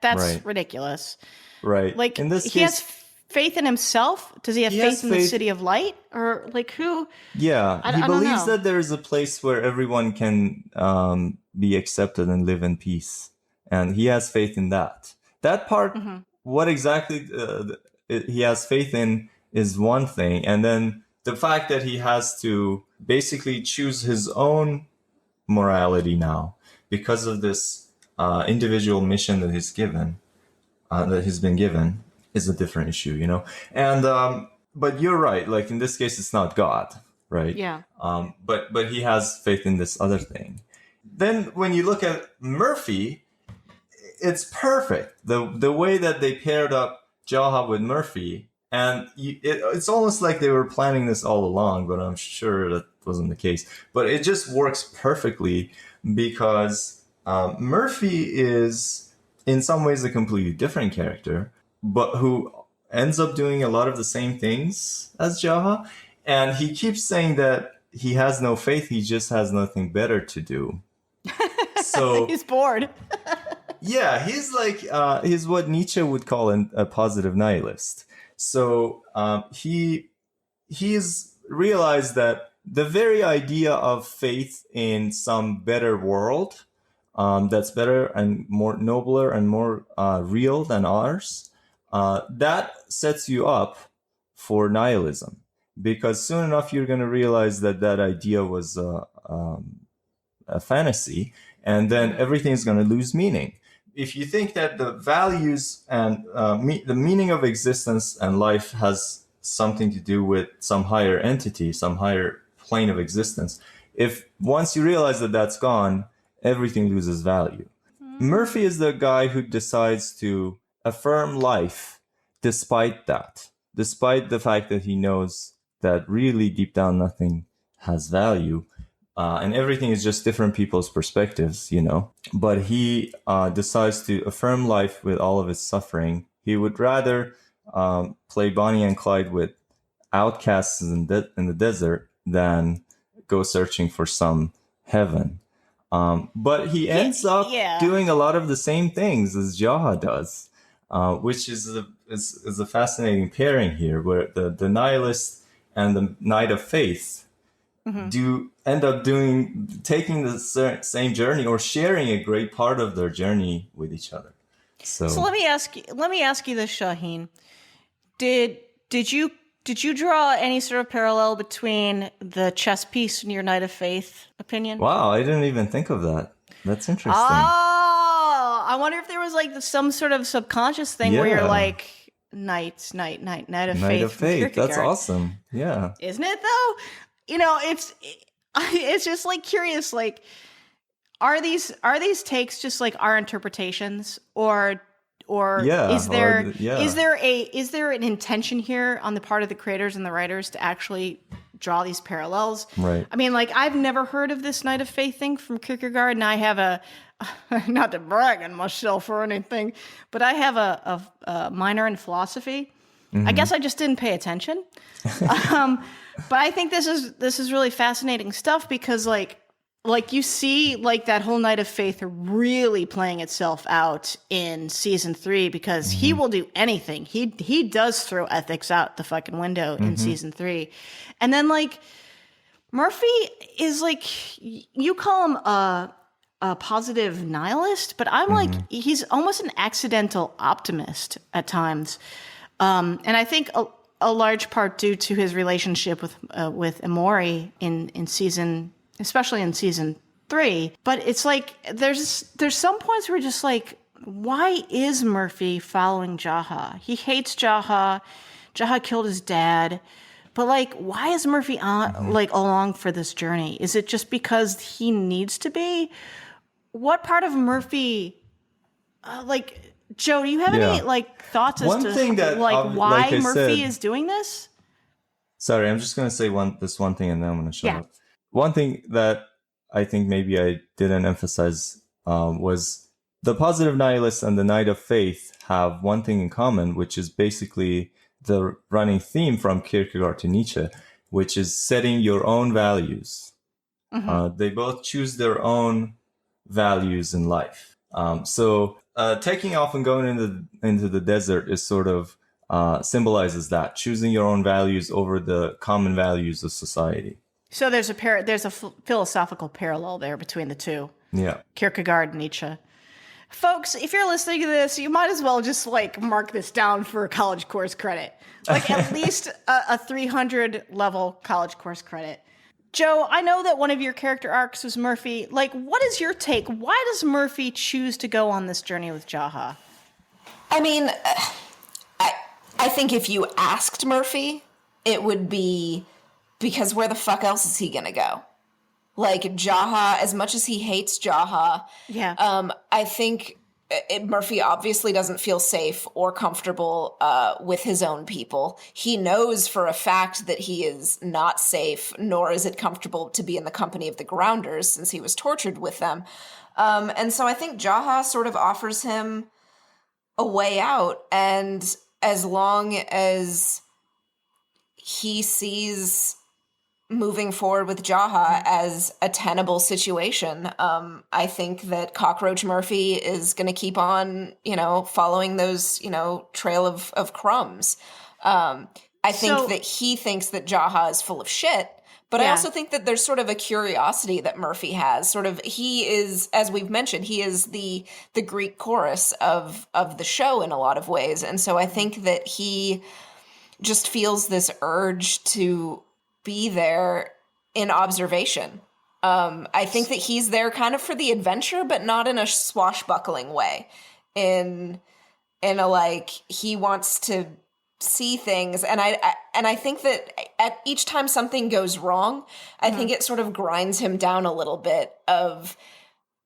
right. ridiculous. Right. Like in this he case, has faith in himself. Does he have faith in the city of light, or like who? Yeah, he believes that there is a place where everyone can be accepted and live in peace, and he has faith in that. That part, what exactly he has faith in is one thing, and then the fact that he has to basically choose his own morality now because of this individual mission that he's given that he's been given is a different issue, you know. And but you're right. Like in this case, it's not God, right? Yeah. But he has faith in this other thing. Then when you look at Murphy, it's perfect. The way that they paired up Jaha with Murphy, and it's almost like they were planning this all along, but I'm sure that wasn't the case. But it just works perfectly because Murphy is in some ways a completely different character, but who ends up doing a lot of the same things as Jaha. And he keeps saying that he has no faith, he just has nothing better to do. So He's bored. yeah, he's like he's what Nietzsche would call a positive nihilist. So he's realized that the very idea of faith in some better world that's better and more nobler and more real than ours, that sets you up for nihilism, because soon enough you're going to realize that that idea was a fantasy, and then everything's going to lose meaning. If you think that the values and the meaning of existence and life has something to do with some higher entity, some higher plane of existence, if once you realize that that's gone, everything loses value. Murphy is the guy who decides to affirm life despite that, despite the fact that he knows that really deep down nothing has value. And everything is just different people's perspectives, you know. But he decides to affirm life with all of its suffering. He would rather play Bonnie and Clyde with outcasts in the desert than go searching for some heaven. But he ends up doing a lot of the same things as Jaha does, which is a fascinating pairing here, where the nihilist and the knight of faith do end up taking the same journey or sharing a great part of their journey with each other. So let me ask you this, Shahin. Did you draw any sort of parallel between the chess piece and your knight of faith opinion? Wow, I didn't even think of that. That's interesting. Oh, I wonder if there was like some sort of subconscious thing where you're like knight of faith. Knight of faith. That's awesome. Yeah. Isn't it though? You know, it's just like curious. Like, are these takes just like our interpretations, or is there an intention here on the part of the creators and the writers to actually draw these parallels? Right. I mean, like, I've never heard of this Knight of Faith thing from Kierkegaard, and I have not to brag on myself or anything, but I have a minor in philosophy. Mm-hmm. I guess I just didn't pay attention. But I think this is really fascinating stuff, because like you see like that whole Knight of Faith really playing itself out in season 3, because he will do anything. He does throw ethics out the fucking window in season 3. And then like Murphy is like, you call him a positive nihilist, but I'm like, he's almost an accidental optimist at times. And I think a large part due to his relationship with Emori in season, especially in season 3. But it's like there's some points where just like, why is Murphy following Jaha? He hates Jaha. Jaha killed his dad. But like, why is Murphy on like along for this journey? Is it just because he needs to be? What part of Murphy, like? Joe, do you have any like thoughts as to why Murphy is doing this? Sorry, I'm just going to say this one thing, and then I'm going to shut up. One thing that I think maybe I didn't emphasize was the positive nihilist and the knight of faith have one thing in common, which is basically the running theme from Kierkegaard to Nietzsche, which is setting your own values. They both choose their own values in life. So taking off and going into the desert is sort of symbolizes that, choosing your own values over the common values of society. So there's a philosophical parallel there between the two. Yeah, Kierkegaard and Nietzsche. Folks, if you're listening to this, you might as well just like mark this down for a college course credit, like at least a 300 level college course credit. Joe, I know that one of your character arcs was Murphy. Like, what is your take? Why does Murphy choose to go on this journey with Jaha? I mean, I think if you asked Murphy, it would be because where the fuck else is he gonna go? Like Jaha, as much as he hates Jaha, I think Murphy obviously doesn't feel safe or comfortable with his own people. He knows for a fact that he is not safe, nor is it comfortable to be in the company of the Grounders since he was tortured with them. And so I think Jaha sort of offers him a way out, and as long as he sees moving forward with Jaha as a tenable situation, I think that Cockroach Murphy is going to keep on, following those, trail of crumbs. I think that he thinks that Jaha is full of shit, but I also think that there's sort of a curiosity that Murphy has. Sort of, he is, as we've mentioned, he is the Greek chorus of the show in a lot of ways. And so I think that he just feels this urge to be there in observation. I think that he's there kind of for the adventure, but not in a swashbuckling way. In a like, he wants to see things, and I think that at each time something goes wrong, I think it sort of grinds him down a little bit of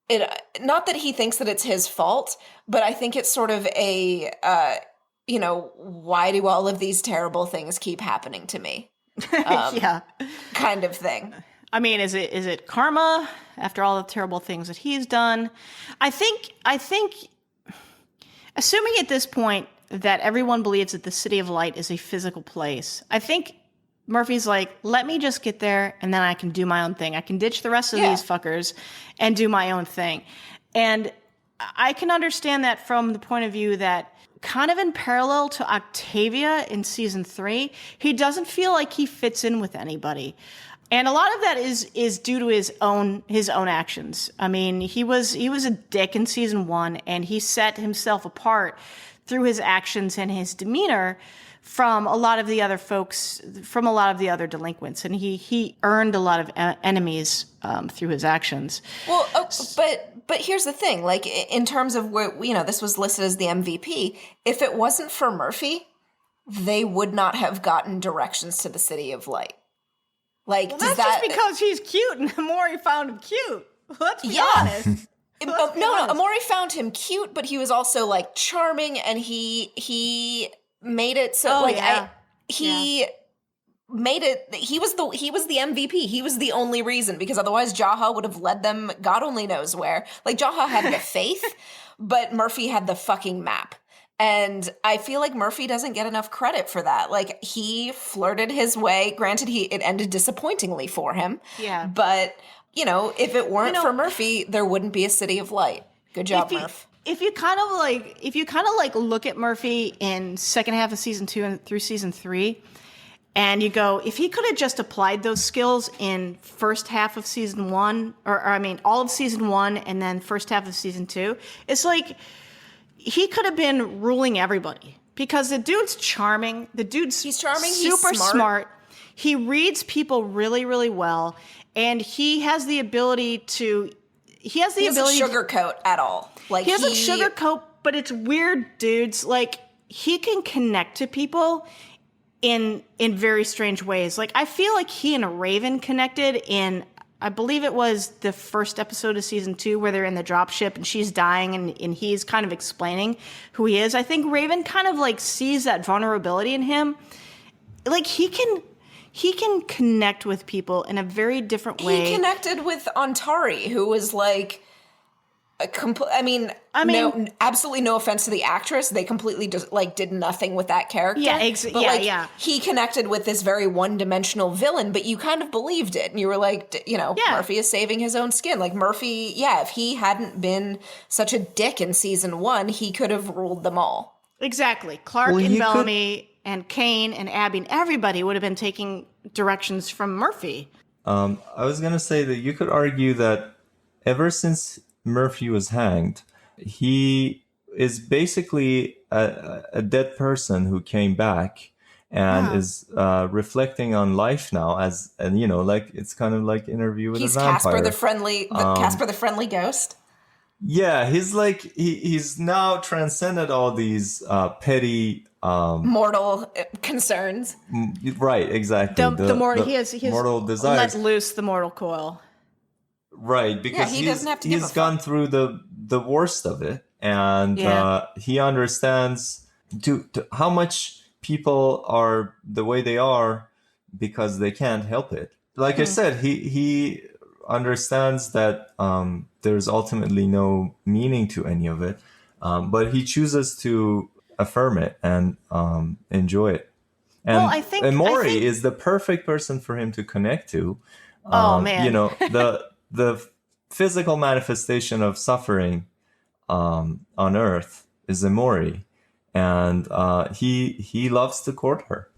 it. Not that he thinks that it's his fault, but I think it's sort of a why do all of these terrible things keep happening to me? Kind of thing. I mean, is it karma after all the terrible things that he's done? I think assuming at this point that everyone believes that the City of Light is a physical place, I think Murphy's like, let me just get there and then I can do my own thing. I can ditch the rest of these fuckers and do my own thing. And I can understand that from the point of view that kind of in parallel to Octavia in season 3, he doesn't feel like he fits in with anybody. And a lot of that is due to his own actions. I mean, he was a dick in season 1, and he set himself apart through his actions and his demeanor from a lot of the other folks, from a lot of the other delinquents, and he earned a lot of enemies through his actions. Well, but here's the thing: like in terms of where this was listed as the MVP. If it wasn't for Murphy, they would not have gotten directions to the City of Light. Like, well, that's just because he's cute, and Amori found him cute. Let's be honest. No, Amori found him cute, but he was also like charming, and he made it so he made it. He was the MVP. He was the only reason, because otherwise Jaha would have led them God only knows where. Like Jaha had the faith, but Murphy had the fucking map. And I feel like Murphy doesn't get enough credit for that. Like, he flirted his way. Granted, it ended disappointingly for him. Yeah. But, if it weren't for Murphy, there wouldn't be a City of Light. Good job, Murph. If you kind of look at Murphy in second half of season 2 and through season 3, and you go, if he could have just applied those skills in first half of season 1, or I mean, all of season 1 and then first half of season 2, it's like, he could have been ruling everybody, because the dude's charming. He's charming. Super he's smart. He reads people really, really well, and he has the ability to. He doesn't sugarcoat at all. Like, he doesn't sugarcoat, but it's weird, dudes. Like, he can connect to people in very strange ways. Like, I feel like he and Raven connected in, I believe it was the first episode of season 2 where they're in the dropship and she's dying and he's kind of explaining who he is. I think Raven kind of like sees that vulnerability in him. Like, he can connect with people in a very different way. He connected with Antari, who was like no, absolutely no offense to the actress. They completely just did nothing with that character. Yeah, He connected with this very one-dimensional villain, but you kind of believed it. And you were like, Murphy is saving his own skin. Like, Murphy, if he hadn't been such a dick in season 1, he could have ruled them all. Exactly. Clarke and Bellamy and Kane and Abby and everybody would have been taking directions from Murphy. I was going to say that you could argue that ever since Murphy was hanged, he is basically a dead person who came back and is reflecting on life now like it's kind of like Interview with a Vampire. He's Casper the friendly ghost. Yeah, he's like he's now transcended all these petty Mortal concerns. right, exactly. He The has mortal let desires. loose the mortal coil. Right, because he doesn't have to give he's a gone fuck. through the worst of it, and Yeah. he understands to how much people are the way they are because they can't help it. Like I said, he understands that there's ultimately no meaning to any of it, but he chooses to affirm it and enjoy it. Well, And I Maury think. is the perfect person for him to connect to. Oh You man. know, the physical manifestation of suffering on Earth is a Maury, and he loves to court her.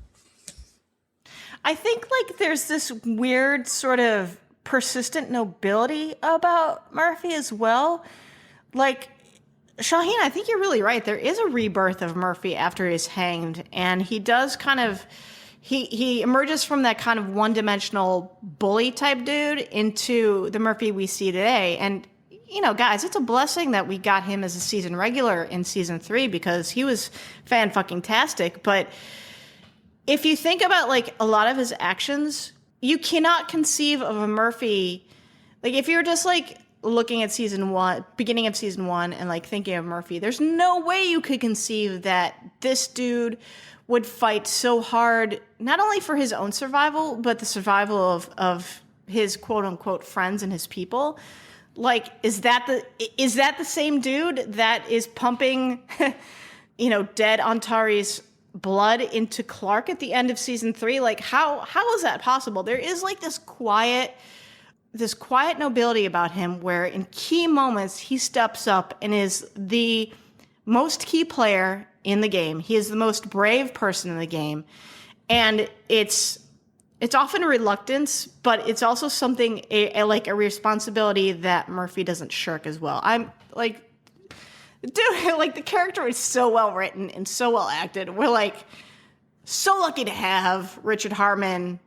I think like there's this weird sort of persistent nobility about Murphy as well. Like Shahin, I think you're really right. There is a rebirth of Murphy after he's hanged, and he does kind of he emerges from that kind of one-dimensional bully type dude into the Murphy we see today. And you know, guys, it's a blessing that we got him as a season regular in season 3 because he was fan-fucking-tastic. But if you think about like a lot of his actions, you cannot conceive of a Murphy. Like if you're just like looking at season 1, beginning of season 1, and like thinking of Murphy, there's no way you could conceive that this dude would fight so hard, not only for his own survival, but the survival of his quote unquote friends and his people. Like, is that the same dude that is pumping, dead Antari's blood into Clarke at the end of season 3? Like, how is that possible? There is like this quiet nobility about him where in key moments he steps up and is the most key player in the game. He is the most brave person in the game. And it's often a reluctance, but it's also something like a responsibility that Murphy doesn't shirk as well. I'm like, dude, like the character is so well written and so well acted. We're like so lucky to have Richard Harmon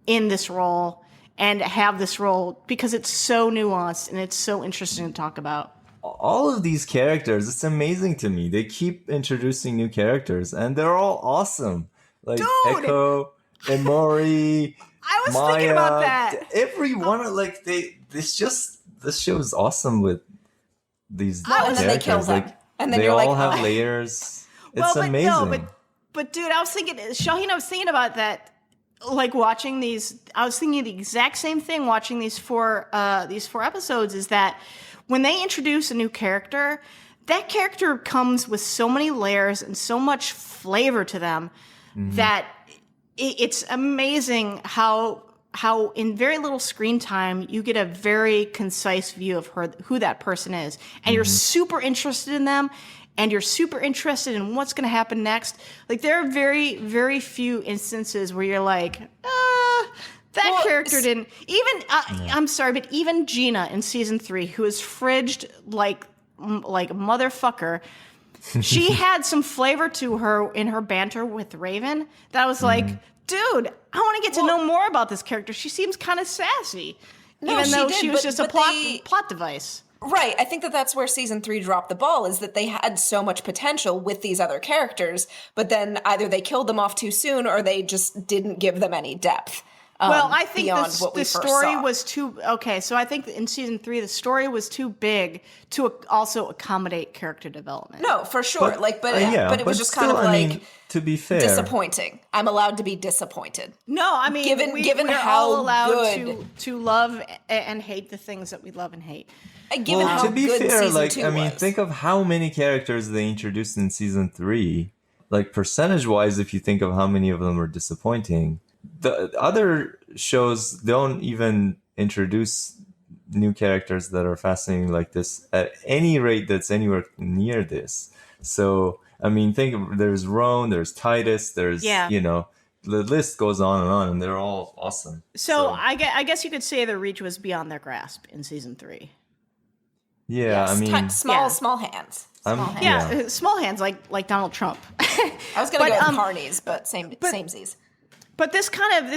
in this role and have this role because it's so nuanced and it's so interesting to talk about. All of these characters, it's amazing to me. They keep introducing new characters, and they're all awesome. Like Dude! Echo, Emori, I was Maya. thinking about that. Every one of like this show is awesome with these and then they kill characters. them. Like And then they you're all like, have "Oh." layers. Well, It's but amazing. no, but dude, I was thinking, Shahin, I was thinking about that. Like watching these, I was thinking the exact same thing. Watching these four episodes is that when they introduce a new character, that character comes with so many layers and so much flavor to them that it's amazing how in very little screen time you get a very concise view of who that person is, and you're super interested in them. And you're super interested in what's going to happen next. Like, there are very, very few instances where you're like, that character didn't. Even, I'm sorry, but even Gina in season 3, who is fridged like motherfucker, she had some flavor to her in her banter with Raven that I was like, dude, I want to get to know more about this character. She seems kind of sassy, even though she was just a plot device. Right. I think that's where season 3 dropped the ball, is that they had so much potential with these other characters, but then either they killed them off too soon or they just didn't give them any depth. Well, I think the story was too... Okay, so I think in season 3, the story was too big to also accommodate character development. No, for sure. But it was just still, kind of like... I mean, to be fair, disappointing. I'm allowed to be disappointed. No, I mean, given we're how all allowed good... to love and hate the things that we love and hate. Given how to be good fair, season like 2 I mean, was. think of how many characters they introduced in season 3. Like percentage-wise, if you think of how many of them are disappointing, the other shows don't even introduce new characters that are fascinating like this at any rate that's anywhere near this. So I mean, there's Roan, there's Titus, there's the list goes on, and they're all awesome. So I guess you could say the reach was beyond their grasp in season 3. Yeah, yes, I mean, small hands. Small hands like Donald Trump. I was going to go with Carney's, but samesies. But this kind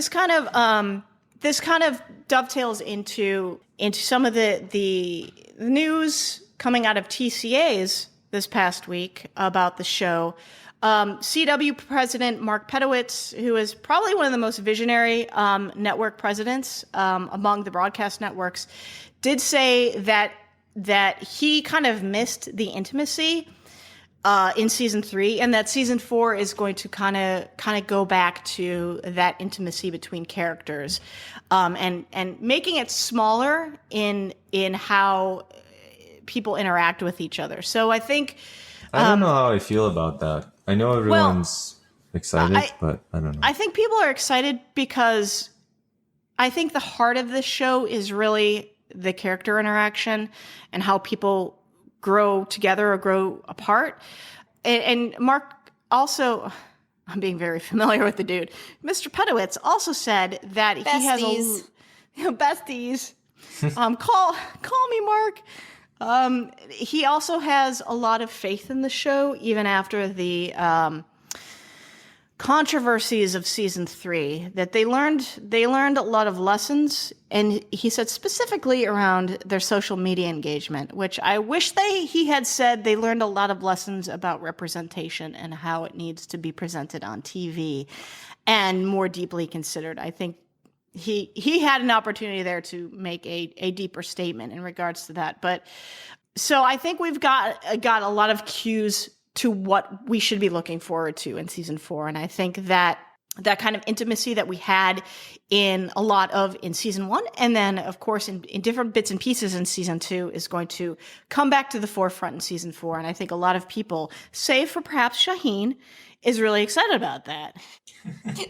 of dovetails into some of the news coming out of TCA's this past week about the show. CW president Mark Pedowitz, who is probably one of the most visionary network presidents among the broadcast networks, did say that he kind of missed the intimacy in season 3, and that season 4 is going to kind of go back to that intimacy between characters, and making it smaller in how people interact with each other. So I think I don't know how I feel about that. I know everyone's excited, but I don't know. I think people are excited because I think the heart of this show is really the character interaction and how people grow together or grow apart. And Mark also, I'm being very familiar with the dude, Mr. Pedowitz also said that he has besties. Call me Mark. He also has a lot of faith in the show, even after the controversies of season 3, that they learned a lot of lessons, and he said specifically around their social media engagement, which I wish he had said they learned a lot of lessons about representation and how it needs to be presented on TV and more deeply considered. I think he had an opportunity there to make a deeper statement in regards to that. But so I think we've got a lot of cues to what we should be looking forward to in season 4. And I think that kind of intimacy that we had in season 1, and then of course in different bits and pieces in season 2, is going to come back to the forefront in season 4. And I think a lot of people, save for perhaps Shahin, is really excited about that.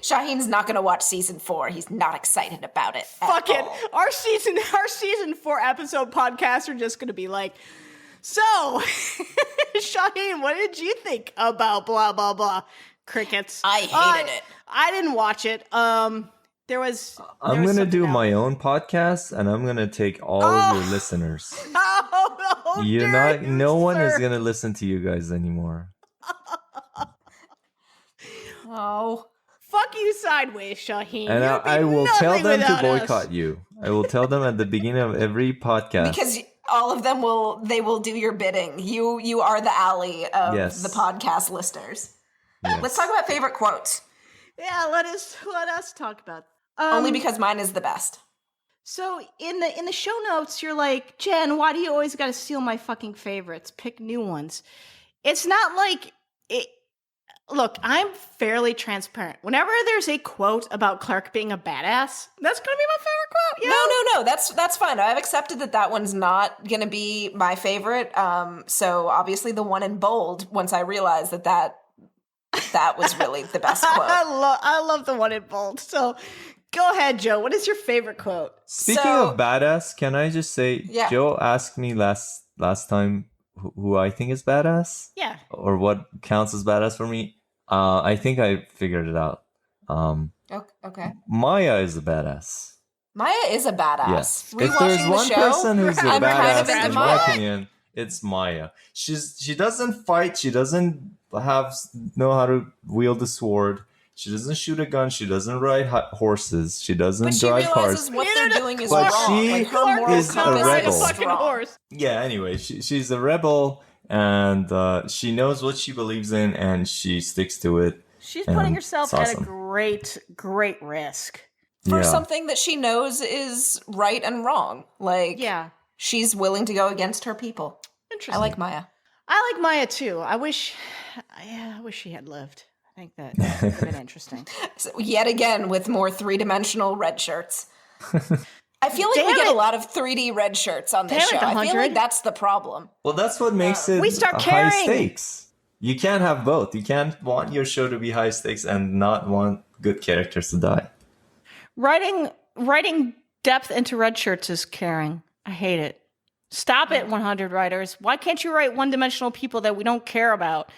Shahin's not going to watch season 4. He's not excited about it. Fuck it. Our season 4 episode podcasts are just going to be like, so, Shahin, what did you think about blah, blah, blah? Crickets. I hated it. I didn't watch it. I'm going to do my own podcast, and I'm going to take all of your listeners. No one is going to listen to you guys anymore. Oh. Fuck you sideways, Shahin. And I will tell them to boycott you. I will tell them at the beginning of every podcast. Because all of them will do your bidding. You are the ally of the podcast listeners. Yes. Let's talk about favorite quotes. Yeah, let us talk about. Only because mine is the best. So in the show notes, you're like, Jen, why do you always got to steal my fucking favorites? Pick new ones. It's not like it. Look, I'm fairly transparent. Whenever there's a quote about Clarke being a badass, that's going to be my favorite quote. You know? No. That's fine. I've accepted that one's not going to be my favorite. So obviously the one in bold, once I realized that was really the best quote. I love the one in bold. So go ahead, Joe. What is your favorite quote? Speaking of badass, can I just say, Joe asked me last time who I think is badass? Yeah. Or what counts as badass for me? I think I figured it out. Okay. Maya is a badass. Maya is a badass. Yes. If there's one person who's a badass, in my opinion, it's Maya. She doesn't fight. She doesn't know how to wield a sword. She doesn't shoot a gun. She doesn't ride horses. She doesn't drive cars. What they're doing is but wrong. she like, her moral is a rebel. Fucking horse. Yeah. Anyway, she's a rebel, and she knows what she believes in, and she sticks to it. She's putting herself at a great risk for something that she knows is right and wrong. Like, she's willing to go against her people. Interesting. I like Maya. I like Maya too. I wish she had lived. I think that would have been interesting. So yet again, with more 3-dimensional red shirts. I feel like we get a lot of 3D red shirts on this show. I feel like that's the problem. Well, that's what makes it high stakes. You can't have both. You can't want your show to be high stakes and not want good characters to die. Writing depth into red shirts is caring. I hate it. Stop it, 100 writers. Why can't you write one-dimensional people that we don't care about?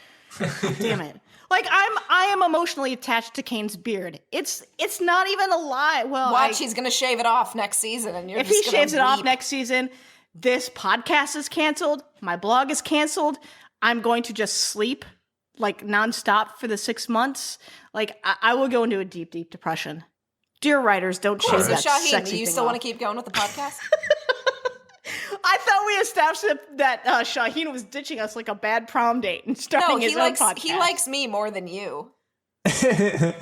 Damn it. Like, I am emotionally attached to Kane's beard. It's not even a lie. Well, watch, he's gonna shave it off next season, and if he shaves it off next season, this podcast is canceled. My blog is canceled. I'm going to just sleep like nonstop for the 6 months. Like, I will go into a deep, deep depression. Dear writers, don't shave that Shahin, sexy do you thing still off. want to keep going with the podcast? I thought we established that Shahin was ditching us like a bad prom date and starting his own podcast. He likes me more than you. Okay,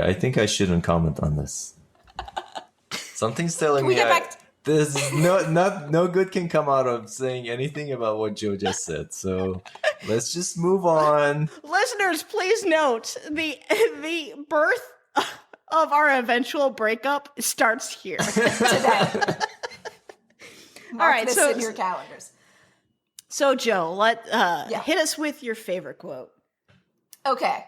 I think I shouldn't comment on this. Something's telling me this is no good can come out of saying anything about what Joe just said. So let's just move on. Listeners, please note the birth of our eventual breakup starts here Today. Mark All right, this so in your calendars. So Joe, hit us with your favorite quote. Okay.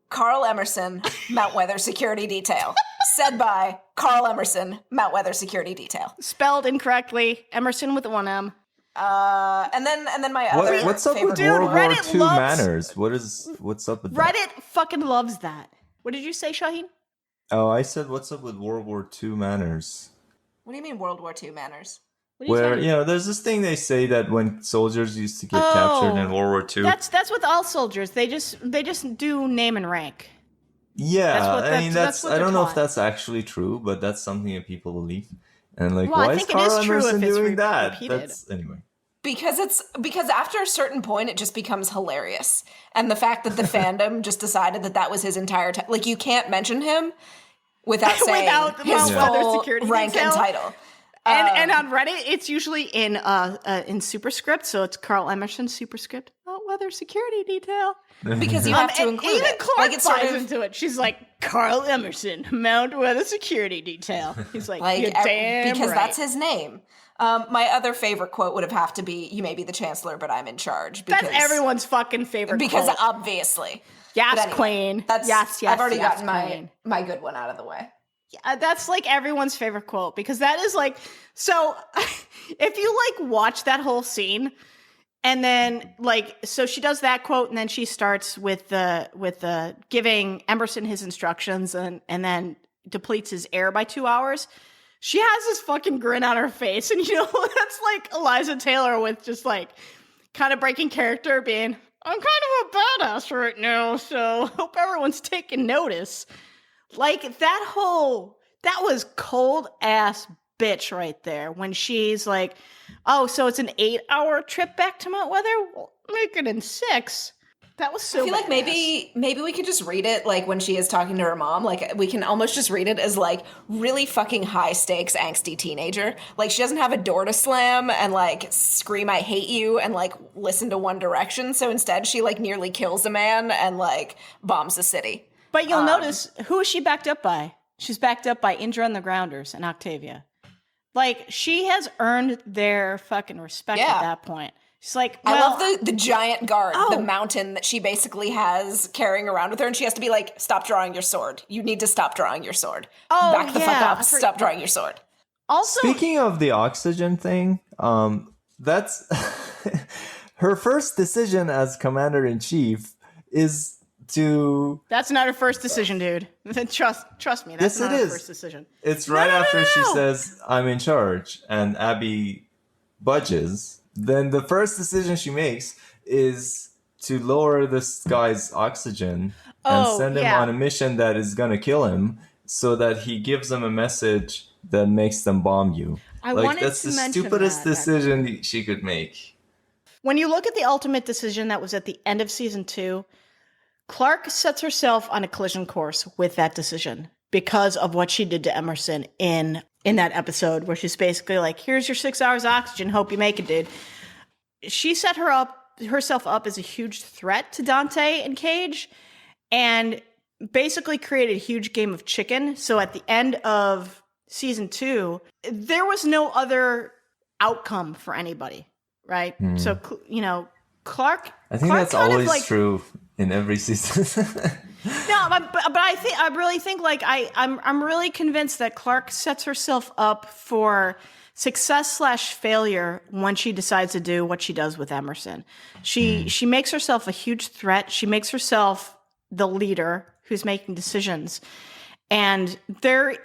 Carl Emerson, Mount Weather Security Detail. Said by Carl Emerson, Mount Weather Security Detail. Spelled incorrectly. Emerson with one M. And then my other what's up with favorite World War II manners? What's up with that? Reddit fucking loves that. What did you say, Shahin? Oh, I said what's up with World War II manners? What do you mean World War II manners? Where there's this thing they say that when soldiers used to get captured in World War II. That's with all soldiers. They just do name and rank. Yeah, I don't know if that's actually true, but that's something that people believe. And why is Carl Emerson doing that? Anyway. Because after a certain point, it just becomes hilarious, and the fact that the fandom just decided that was his entire time. You can't mention him without saying his full rank and title. And on Reddit, it's usually in superscript, so it's Carl Emerson superscript. Weather security detail. Because you have to include even it. Clarke buys into it. She's like, Carl Emerson, Mount Weather security detail. He's like you're damn because right. that's his name. My other favorite quote would have to be, "You may be the chancellor, but I'm in charge." Because, that's everyone's fucking favorite because quote. Obviously. Yes, anyway, queen. Yes, I've already yes, gotten my good one out of the way. Yeah, that's everyone's favorite quote, because that is so if you watch that whole scene and then so she does that quote and then she starts with the giving Emerson his instructions and then depletes his air by 2 hours. She has this fucking grin on her face, and that's Eliza Taylor with just kind of breaking character, being, I'm kind of a badass right now, so hope everyone's taking notice. That was cold ass bitch right there when she's like, oh, so it's an 8-hour trip back to Mount Weather? Well, make it in 6. That was so I feel like maybe we could just read it when she is talking to her mom. We can almost just read it as really fucking high stakes angsty teenager. She doesn't have a door to slam and scream I hate you and listen to One Direction. So instead she nearly kills a man and bombs the city. But you'll notice, who is she backed up by? She's backed up by Indra and the Grounders and Octavia. She has earned their fucking respect at that point. She's I love the giant guard, the mountain that she basically has carrying around with her, and she has to be stop drawing your sword. You need to stop drawing your sword. Back the fuck up. Stop drawing your sword. Also, speaking of the oxygen thing, that's her first decision as commander-in-chief is to... That's not her first decision, dude. Trust me, that's not her first decision. It's right after she says, I'm in charge, and Abby budges. Then the first decision she makes is to lower this guy's oxygen and send him on a mission that is going to kill him so that he gives them a message that makes them bomb you. That's the stupidest decision she could make. When you look at the ultimate decision that was at the end of season 2, Clarke sets herself on a collision course with that decision because of what she did to Emerson in that episode, where she's basically here's your 6 hours of oxygen, hope you make it, dude. She set herself up as a huge threat to Dante and Cage, and basically created a huge game of chicken. So at the end of season 2, there was no other outcome for anybody, right? So, Clarke... I think that's always true in every season. No, but I really think I'm really convinced that Clarke sets herself up for success/failure when she decides to do what she does with Emerson. She makes herself a huge threat. She makes herself the leader who's making decisions, and there's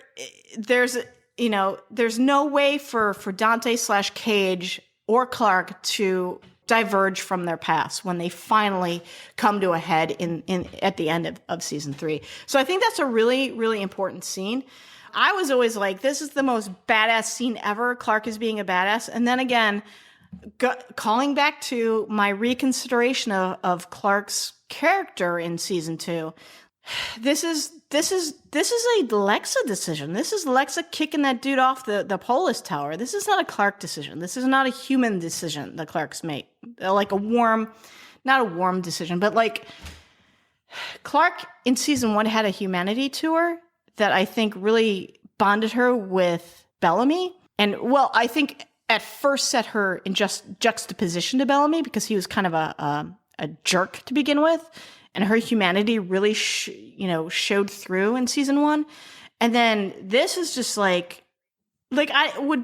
no way for Dante/Cage or Clarke to diverge from their past when they finally come to a head in at the end of season 3. So I think that's a really, really important scene. I was always like, this is the most badass scene ever. Clarke is being a badass. And then again, calling back to my reconsideration of Clarke's character in season 2, this is a Lexa decision. This is Lexa kicking that dude off the Polis Tower. This is not a Clarke decision. This is not a human decision that Clarke's made. Like not a warm decision, but like Clarke in season 1 had a humanity to her that I think really bonded her with Bellamy. And well, I think at first set her in just juxtaposition to Bellamy because he was kind of a jerk to begin with. And her humanity really, showed through in season 1. And then this is just like if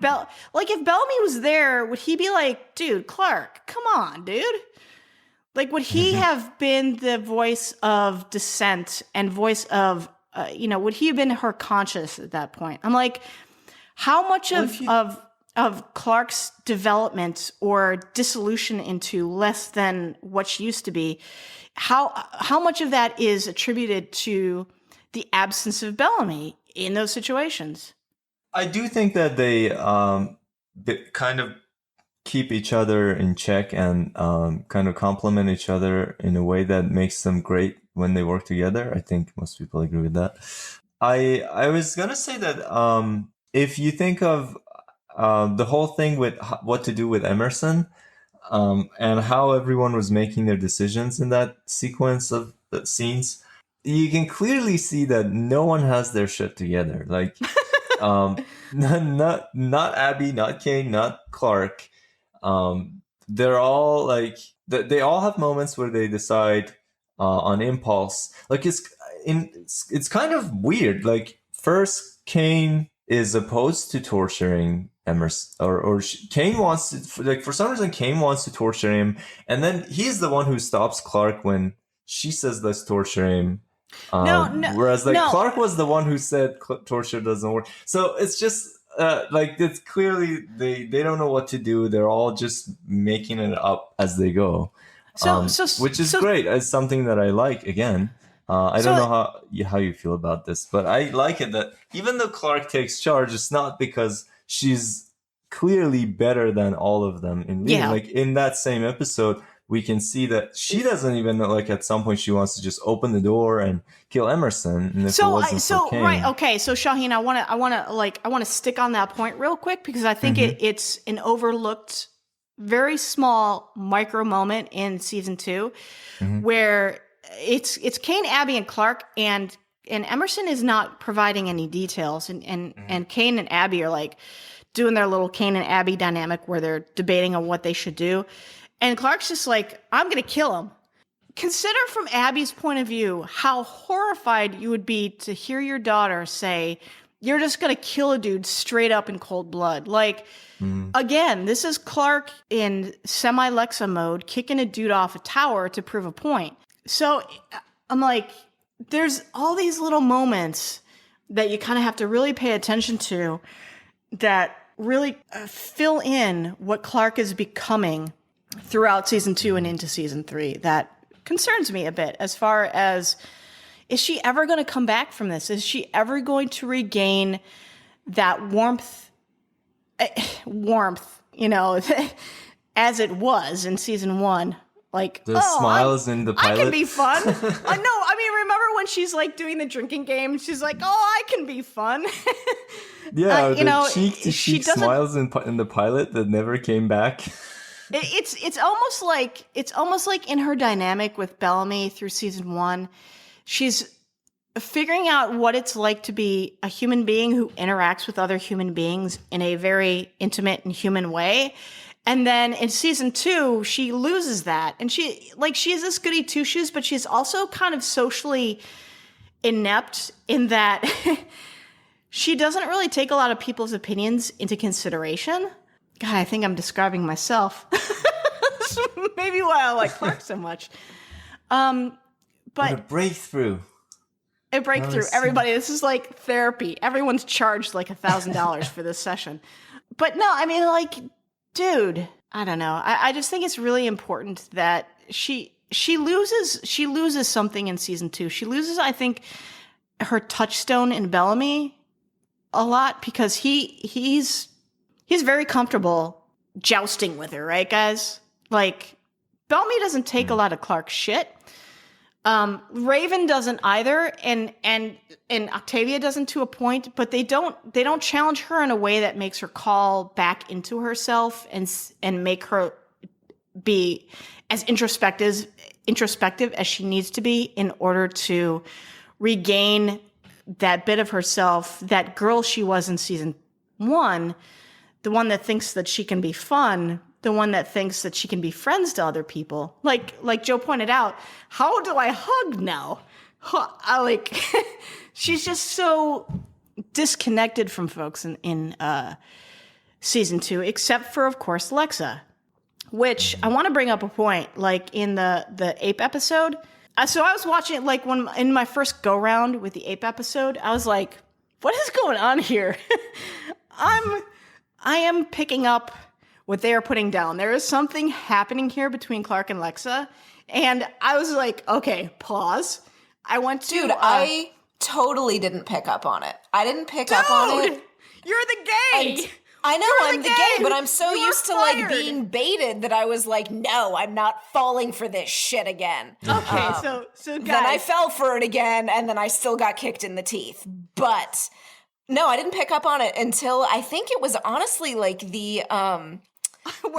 Bellamy was there, would he be like, dude, Clarke, come on, dude? Like, would he have been the voice of dissent and voice of, would he have been her conscience at that point? I'm like, how much of Clarke's development or dissolution into less than what she used to be, how much of that is attributed to the absence of Bellamy in those situations? I do think that they kind of keep each other in check and kind of complement each other in a way that makes them great when they work together. I think most people agree with that. I was gonna say that if you think of the whole thing with what to do with Emerson, and how everyone was making their decisions in that sequence of scenes, you can clearly see that no one has their shit together. Like, not Abby, not Kane, not Clarke. They're all like, they all have moments where they decide on impulse. Like, it's kind of weird. Like, first Kane is opposed to torturing Emerson, or Kane wants to, like, for some reason Kane wants to torture him, and then he's the one who stops Clarke when she says let's torture him. Whereas Clarke was the one who said torture doesn't work. So it's just it's clearly they don't know what to do. They're all just making it up as they go. Which is great. It's something that I like. Again, I don't know how you feel about this, but I like it that even though Clarke takes charge, it's not because she's clearly better than all of them in leading. Like, in that same episode, we can see that she doesn't even know, like, at some point she wants to just open the door and kill Emerson. And if it wasn't for Kane, right, okay. So Shahin, I want to stick on that point real quick because I think it's an overlooked, very small micro moment in season 2 where it's Kane, Abby, and Clarke, and Emerson is not providing any details, and Kane and Abby are like doing their little Kane and Abby dynamic where they're debating on what they should do, and Clarke's just like, I'm gonna kill him. Consider from Abby's point of view how horrified you would be to hear your daughter say, you're just gonna kill a dude straight up in cold blood. Like, again, this is Clarke in semi-Lexa mode, kicking a dude off a tower to prove a point. So I'm like, there's all these little moments that you kind of have to really pay attention to that really fill in what Clarke is becoming throughout season 2 and into season 3. That concerns me a bit as far as, is she ever going to come back from this? Is she ever going to regain that warmth, as it was in season 1? Like, the smiles in the pilot. I can be fun. Remember when she's like doing the drinking game? She's like, I can be fun. Yeah, the cheek-to-cheek smiles in the pilot that never came back. It's almost like in her dynamic with Bellamy through season 1, she's figuring out what it's like to be a human being who interacts with other human beings in a very intimate and human way. And then in season 2, she loses that. And she is this goody two-shoes, but she's also kind of socially inept in that she doesn't really take a lot of people's opinions into consideration. God, I think I'm describing myself. That's maybe why I like Clarke so much. But what a breakthrough. Everybody, this is like therapy. Everyone's charged like $1,000 for this session. But no, I mean, like, dude, I don't know. I just think it's really important that she loses something in season 2. She loses, I think, her touchstone in Bellamy a lot because he's very comfortable jousting with her, right, guys? Like, Bellamy doesn't take a lot of Clarke's shit. Raven doesn't either, and Octavia doesn't to a point, but they don't challenge her in a way that makes her call back into herself and make her be as introspective as she needs to be in order to regain that bit of herself, that girl she was in season 1, the one that thinks that she can be fun, the one that thinks that she can be friends to other people. Like Joe pointed out, how do I hug now? She's just so disconnected from folks in season 2, except for, of course, Lexa, which I want to bring up a point, like in the ape episode. So I was watching it, like, when in my first go round with the ape episode, I was like, what is going on here? I am picking up what they are putting down. There is something happening here between Clarke and Lexa. And I was like, okay, pause. I went to... Dude, I totally didn't pick up on it. I didn't pick up on it. You're the gay! I know I'm the gay, but I'm so You used are to like fired. being baited that I was like, no, I'm not falling for this shit again. Okay, so guys... Then I fell for it again, and then I still got kicked in the teeth. But no, I didn't pick up on it until I think it was honestly like the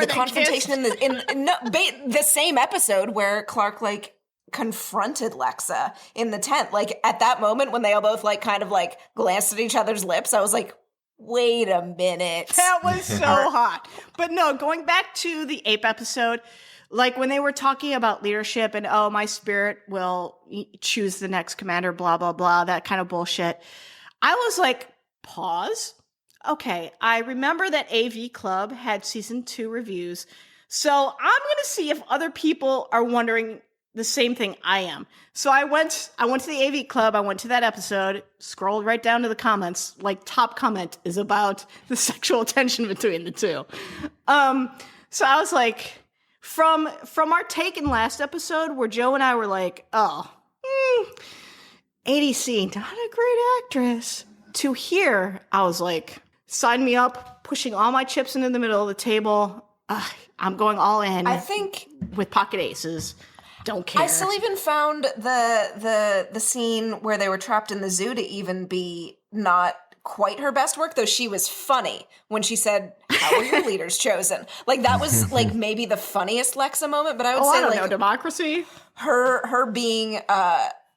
confrontation kissed? in the same episode where Clarke like confronted Lexa in the tent. Like at that moment when they all both like kind of like glanced at each other's lips, I was like, wait a minute. That was so hot. But no, going back to the ape episode, like when they were talking about leadership and, oh, my spirit will choose the next commander, blah, blah, blah, that kind of bullshit. I was like, pause. Okay, I remember that AV Club had season 2 reviews. So I'm going to see if other people are wondering the same thing I am. So I went to the AV Club. I went to that episode, scrolled right down to the comments. Like, top comment is about the sexual tension between the two. So I was like, from our take in last episode where Joe and I were like, oh, ADC, not a great actress, to here, I was like, sign me up, pushing all my chips into the middle of the table. I'm going all in. I think with pocket aces. Don't care. I still even found the scene where they were trapped in the zoo to even be not quite her best work, though she was funny when she said, how were your leaders chosen? Like that was like maybe the funniest Lexa moment, but I would say I don't like know, democracy. Her being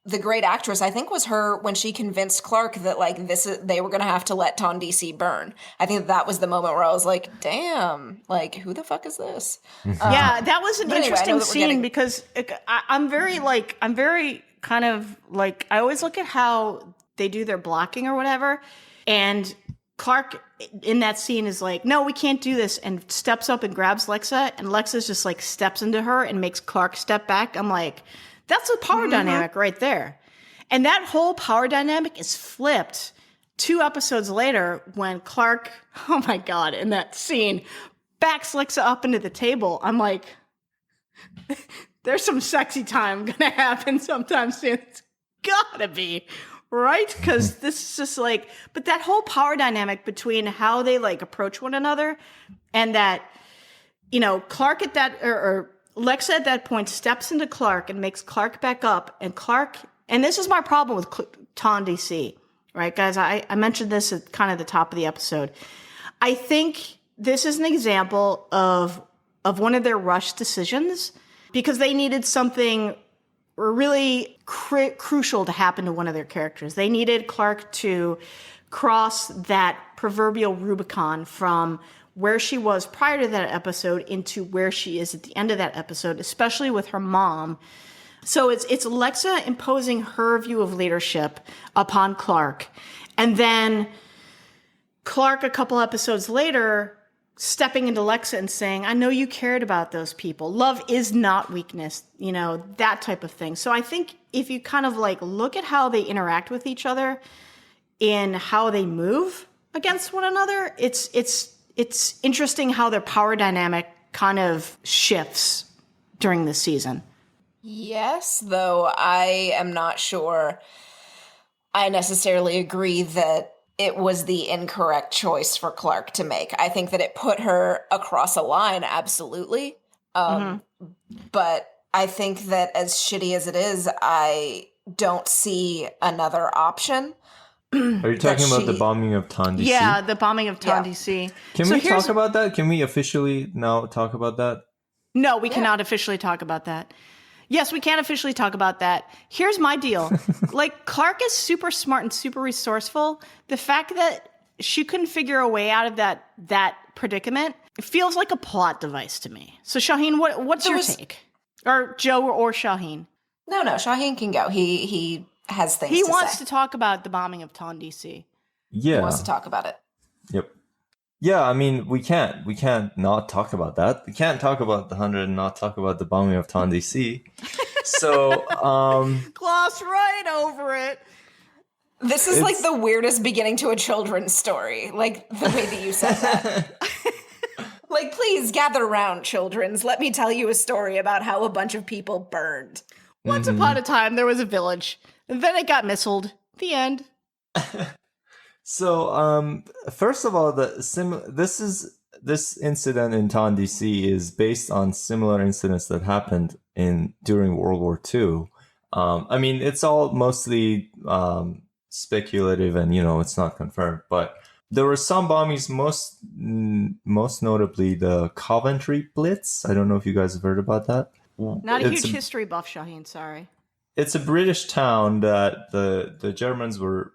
the great actress, I think was her when she convinced Clarke that like they were gonna have to let TonDC burn. I think that was the moment where I was like, damn, like who the fuck is this? Yeah, that was an interesting scene because because I'm very kind of like, I always look at how they do their blocking or whatever, and Clarke in that scene is like, no, we can't do this, and steps up and grabs Lexa, and Lexa's just like steps into her and makes Clarke step back. I'm like, that's a power dynamic right there. And that whole power dynamic is flipped 2 episodes later when Clarke, oh my God, in that scene, backs Lexa up into the table. I'm like, there's some sexy time gonna happen sometime soon. It's gotta be, right? Because this is just like, but that whole power dynamic between how they like approach one another and that, you know, Clarke at that, or Lexa at that point steps into Clarke and makes Clarke back up, and Clarke, and this is my problem with TonDC, right, guys? I mentioned this at kind of the top of the episode. I think this is an example of one of their rushed decisions because they needed something really crucial to happen to one of their characters. They needed Clarke to cross that proverbial Rubicon from where she was prior to that episode into where she is at the end of that episode, especially with her mom. So it's Lexa imposing her view of leadership upon Clarke. And then Clarke, a couple episodes later, stepping into Lexa and saying, I know you cared about those people. Love is not weakness, you know, that type of thing. So I think if you kind of like look at how they interact with each other in how they move against one another, it's interesting how their power dynamic kind of shifts during the season. Yes, though I am not sure I necessarily agree that it was the incorrect choice for Clarke to make. I think that it put her across a line, absolutely. But I think that as shitty as it is, I don't see another option. Are you talking about the bombing of TonDC? Yeah, the bombing of TonDC. Can we talk about that? Can we officially now talk about that? No, we cannot officially talk about that. Yes, we can officially talk about that. Here's my deal. Like, Clarke is super smart and super resourceful. The fact that she couldn't figure a way out of that predicament, it feels like a plot device to me. So, Shahin, what's your take? Or Joe or Shahin? No, Shahin can go. He has things he to wants say. to talk about the bombing of TonDC. Yeah. He wants to talk about it. Yep. Yeah, I mean, we can't not talk about that. We can't talk about the 100 and not talk about the bombing of TonDC. So, gloss right over it. This is like the weirdest beginning to a children's story, like the way that you said that. Like, please gather around, childrens. Let me tell you a story about how a bunch of people burned. Once upon a time, there was a village. And then it got missiled. The end. So, first of all, this incident in TonDC is based on similar incidents that happened during World War II. I mean, it's all mostly speculative, and it's not confirmed. But there were some bombings, most notably the Coventry Blitz. I don't know if you guys have heard about that. Not a huge history buff, Shahin. Sorry. It's a British town that the Germans were.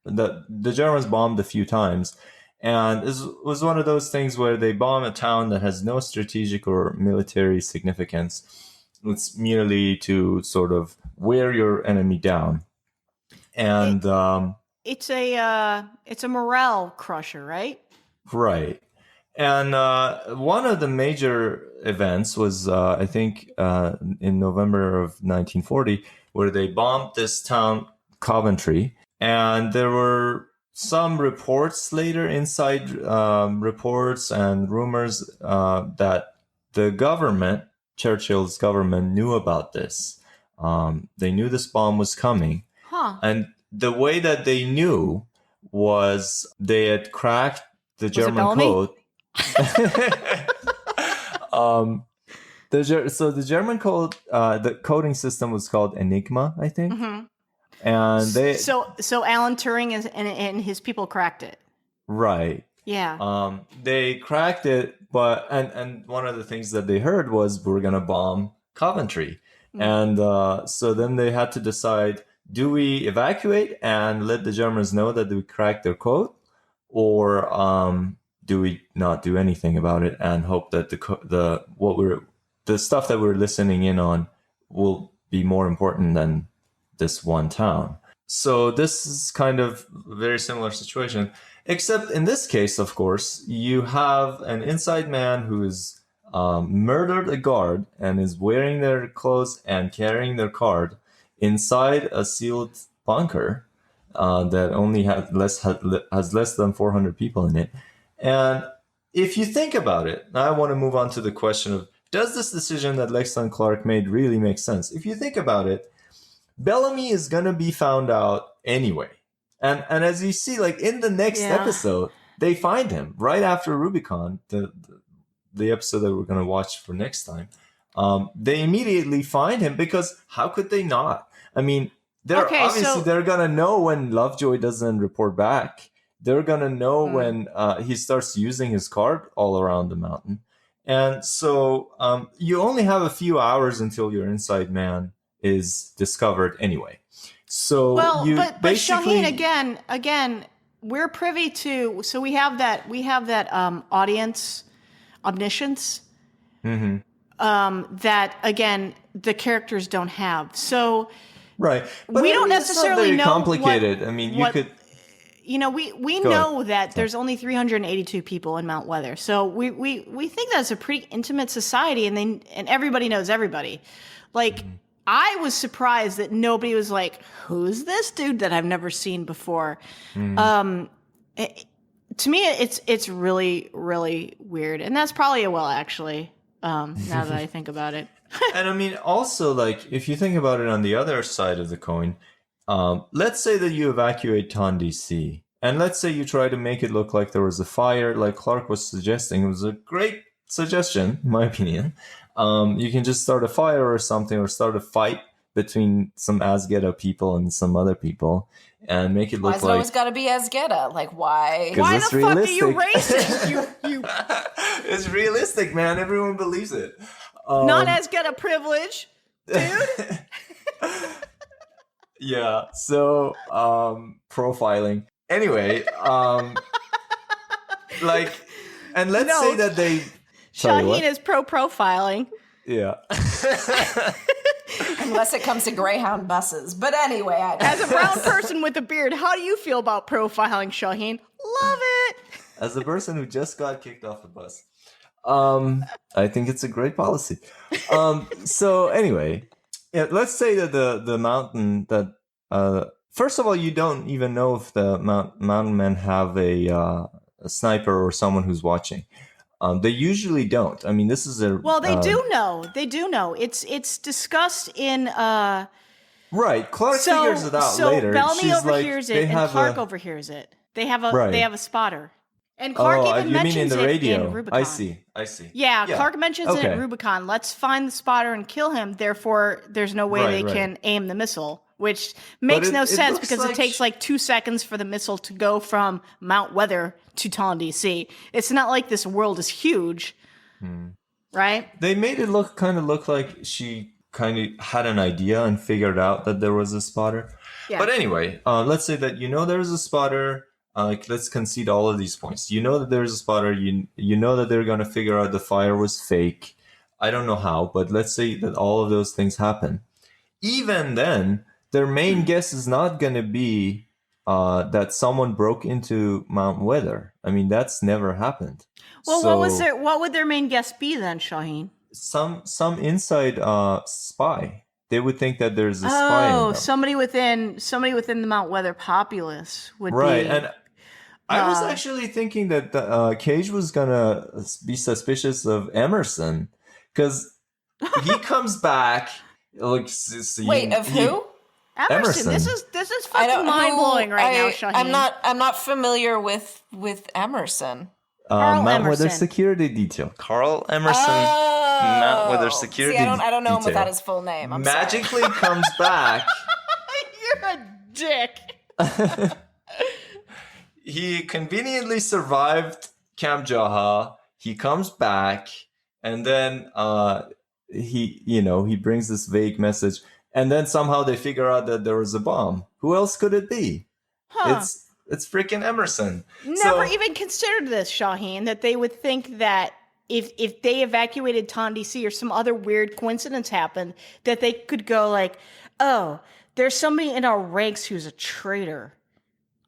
The Germans bombed a few times, and it was one of those things where they bomb a town that has no strategic or military significance. It's merely to sort of wear your enemy down, and it's a morale crusher, right? Right. And one of the major events was, I think, in November of 1940, where they bombed this town, Coventry. And there were some reports later, inside reports and rumors that the government, Churchill's government, knew about this. They knew this bomb was coming. Huh. And the way that they knew was they had cracked the German code. So the German code, the coding system was called Enigma, I think. Mm-hmm. And so Alan Turing and his people cracked it. Right. Yeah. They cracked it, but and one of the things that they heard was we're gonna bomb Coventry, and so then they had to decide: do we evacuate and let the Germans know that we cracked their code, or do we not do anything about it and hope that the stuff that we're listening in on will be more important than this one town? So this is kind of a very similar situation, except in this case, of course, you have an inside man who's murdered a guard and is wearing their clothes and carrying their card inside a sealed bunker that only has less than 400 people in it. And if you think about it, now I want to move on to the question of, does this decision that Lex and Clarke made really make sense? If you think about it, Bellamy is going to be found out anyway. And as you see, like in the next episode, they find him right after Rubicon, the episode that we're going to watch for next time. They immediately find him, because how could they not? I mean, they're going to know when Lovejoy doesn't report back. They're going to know when he starts using his card all around the mountain. And so you only have a few hours until your inside man is discovered anyway. So but Shahin, again, we're privy to, so we have that audience omniscience that, again, the characters don't have. So right, but we don't necessarily know complicated. I mean, you could. We know that there's only 382 people in Mount Weather, so we think that's a pretty intimate society, and everybody knows everybody. Like, I was surprised that nobody was like, "Who's this dude that I've never seen before?" To me, it's really, really weird, and that's probably actually. Now that I think about it, and I mean, also, like, if you think about it on the other side of the coin. Let's say that you evacuate TonDC And let's say you try to make it look like there was a fire, like Clarke was suggesting. It was a great suggestion, in my opinion. You can just start a fire or something, or start a fight between some Asgeta people and some other people, and make it look Why's it like always got to be Asgeta? Like, why? 'Cause Why it's the fuck are you realistic. racist? You it's realistic, man. Everyone believes it. not as good a privilege, dude. Yeah. So profiling. Anyway, like, and let's No. say that they. Sorry, Shahin what? is pro-profiling. Yeah. Unless it comes to Greyhound buses. But anyway, As a brown person with a beard, how do you feel about profiling, Shahin? Love it. As a person who just got kicked off the bus, I think it's a great policy. So anyway, yeah, let's say that the mountain that first of all, you don't even know if the mountain men have a sniper or someone who's watching. They usually don't. I mean, this is a Well, they do know. They do know. It's discussed in right. Clarke figures it out so later. Bellamy She's overhears like, it, and Clarke overhears it. They have a Right. they have a spotter, and Clarke even you mentions mean in the it radio? in Rubicon. I see. Yeah, Clarke mentions it Okay. in Rubicon. Let's find the spotter and kill him. Therefore, there's no way they Right. can aim the missile, which makes no it sense looks because like it takes like 2 seconds for the missile to go from Mount Weather to TonDC. It's not like this world is huge, right? They made it look like she kind of had an idea and figured out that there was a spotter. Yeah. But anyway, let's say that there's a spotter. Like, let's concede all of these points. You know that there's a spotter. You know that they're going to figure out the fire was fake. I don't know how, but let's say that all of those things happen. Even then, their main guess is not going to be that someone broke into Mount Weather. I mean, that's never happened. Well, So what would their main guess be then, Shahin? some inside spy. They would think that there's a spy. Oh, in them. somebody within the Mount Weather populace would Right, be and I was actually thinking that Cage was gonna be suspicious of Emerson because he comes back. Like, Wait, of who? Emerson. This is fucking mind blowing right now, Shahin. I'm not familiar with Emerson. Carl Mount Weather Emerson. Security Detail. Carl Emerson. Oh, Mount Weather Security. See, I don't know him Detail. without his full name. I'm Magically comes back. You're a dick. He conveniently survived Camp Jaha. He comes back, and then he brings this vague message, and then somehow they figure out that there was a bomb. Who else could it be? Huh. It's freaking Emerson. Never even considered this, Shahin, that they would think that if they evacuated TonDC or some other weird coincidence happened, that they could go like, oh, there's somebody in our ranks who's a traitor.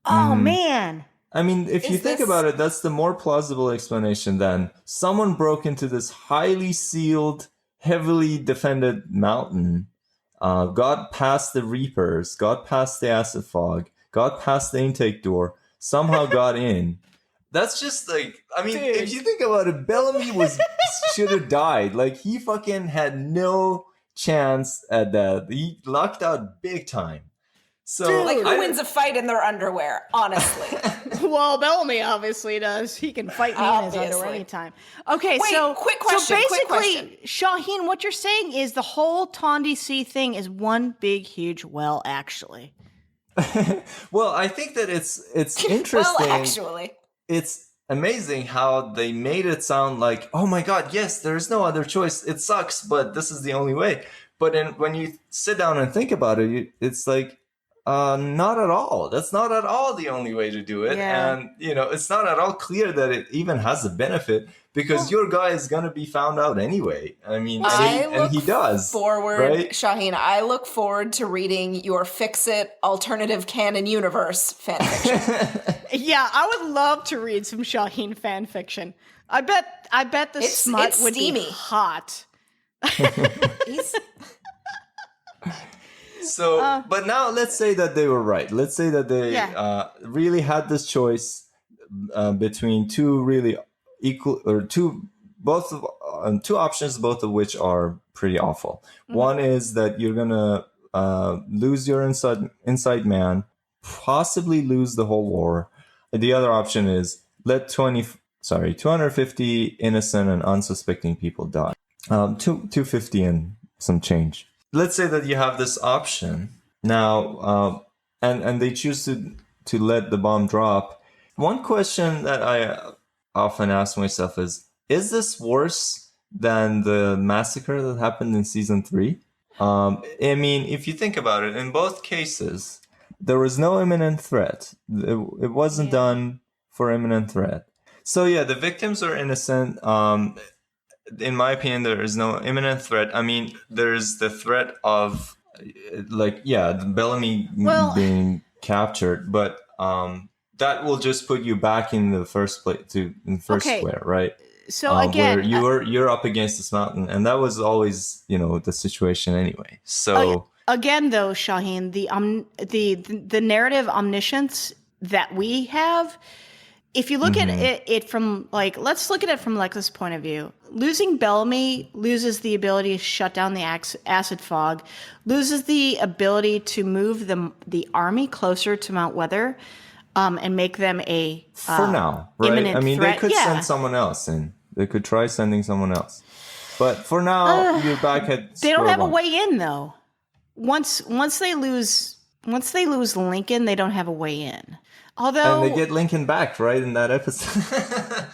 Oh, man. I mean, if you think about it, that's the more plausible explanation than someone broke into this highly sealed, heavily defended mountain, got past the Reapers, got past the acid fog, got past the intake door, somehow got in. That's just like, I mean, Dude. if you think about it, Bellamy should have died. Like, he fucking had no chance at that. He lucked out big time. So, Like, who wins a fight in their underwear, honestly? Well, Bellamy obviously does. He can fight me in his underwear Obviously. anytime. Okay, Wait, so quick question, So quick basically, question. Shahin, what you're saying is the whole TonDC thing is one big, huge well, actually. well, I think that it's interesting. Well, actually. It's amazing how they made it sound like, oh my god, yes, there's no other choice. It sucks, but this is the only way. But when you sit down and think about it, it's like, not at all. That's not at all the only way to do it. Yeah. And, it's not at all clear that it even has a benefit because your guy is going to be found out anyway. I mean, and he does. Right? Shahin, I look forward to reading your Fix-It alternative canon universe fanfiction. Yeah, I would love to read some Shahin fan fiction. I bet the smut it's would steamy. be hot. He's- So, but now let's say that they were right. Let's say that they really had this choice between two really equal, or two options, both of which are pretty awful. Mm-hmm. One is that you're gonna lose your inside man, possibly lose the whole war, The other option is let 250 innocent and unsuspecting people die. 250 and some change. Let's say that you have this option now, and they choose to let the bomb drop. One question that I often ask myself is this worse than the massacre that happened in season 3? I mean, if you think about it, in both cases, there was no imminent threat. It wasn't done for imminent threat. So yeah, the victims are innocent. In my opinion, there is no imminent threat. I mean, there's the threat of, Bellamy being captured, but that will just put you back in the first place, square, right? So again, where you're up against this mountain, and that was always, the situation anyway. So again, though, Shahin, the narrative omniscience that we have, if you look at it from let's look at it from Lex's point of view. Losing Bellamy loses the ability to shut down the acid fog, loses the ability to move the army closer to Mount Weather, and make them a for now, right? I mean, threat. They could send someone else in. They could try sending someone else, but for now, you're back at. They don't have a way in, though. Once they lose Lincoln, they don't have a way in. Although, and they get Lincoln back, right, in that episode.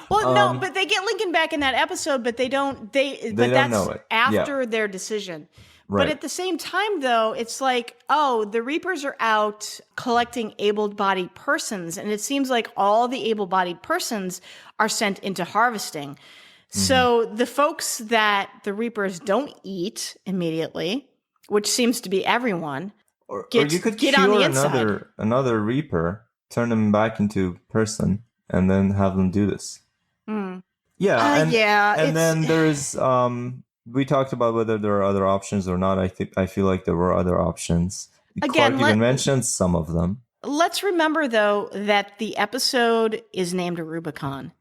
Well, no, but they get Lincoln back in that episode, but they don't. But that's know it. After their decision. Right. But at the same time, though, it's like, the Reapers are out collecting able-bodied persons, and it seems like all the able-bodied persons are sent into harvesting. Mm-hmm. So the folks that the Reapers don't eat immediately, which seems to be everyone, or you could get cure on the inside. another Reaper, turn them back into person, and then have them do this. Mm. Yeah, and then there's we talked about whether there are other options or not. I feel like there were other options. Again, Clarke even mentioned some of them. Let's remember, though, that the episode is named Rubicon,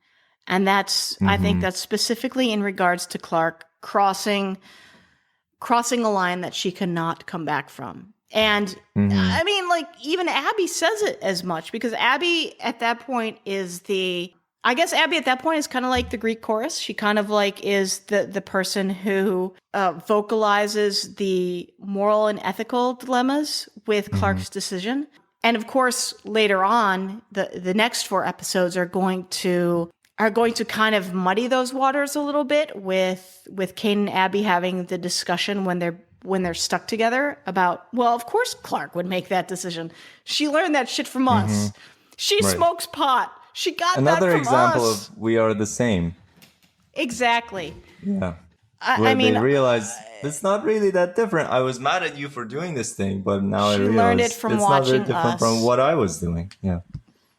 and that's I think that's specifically in regards to Clarke crossing a line that she cannot come back from. And I mean, even Abby says it as much, because Abby at that point is kind of like the Greek chorus. She kind of is the person who vocalizes the moral and ethical dilemmas with Clarke's decision. And of course, later on, the next 4 episodes are going to kind of muddy those waters a little bit with Kane and Abby having the discussion when they're stuck together about, well, of course Clarke would make that decision. She learned that shit from us. She smokes pot. She got another that from example us. of we are the same. Exactly. Yeah. I mean, they realize it's not really that different. I was mad at you for doing this thing, but now I realize learned it from it's watching not very different us. from what I was doing. Yeah.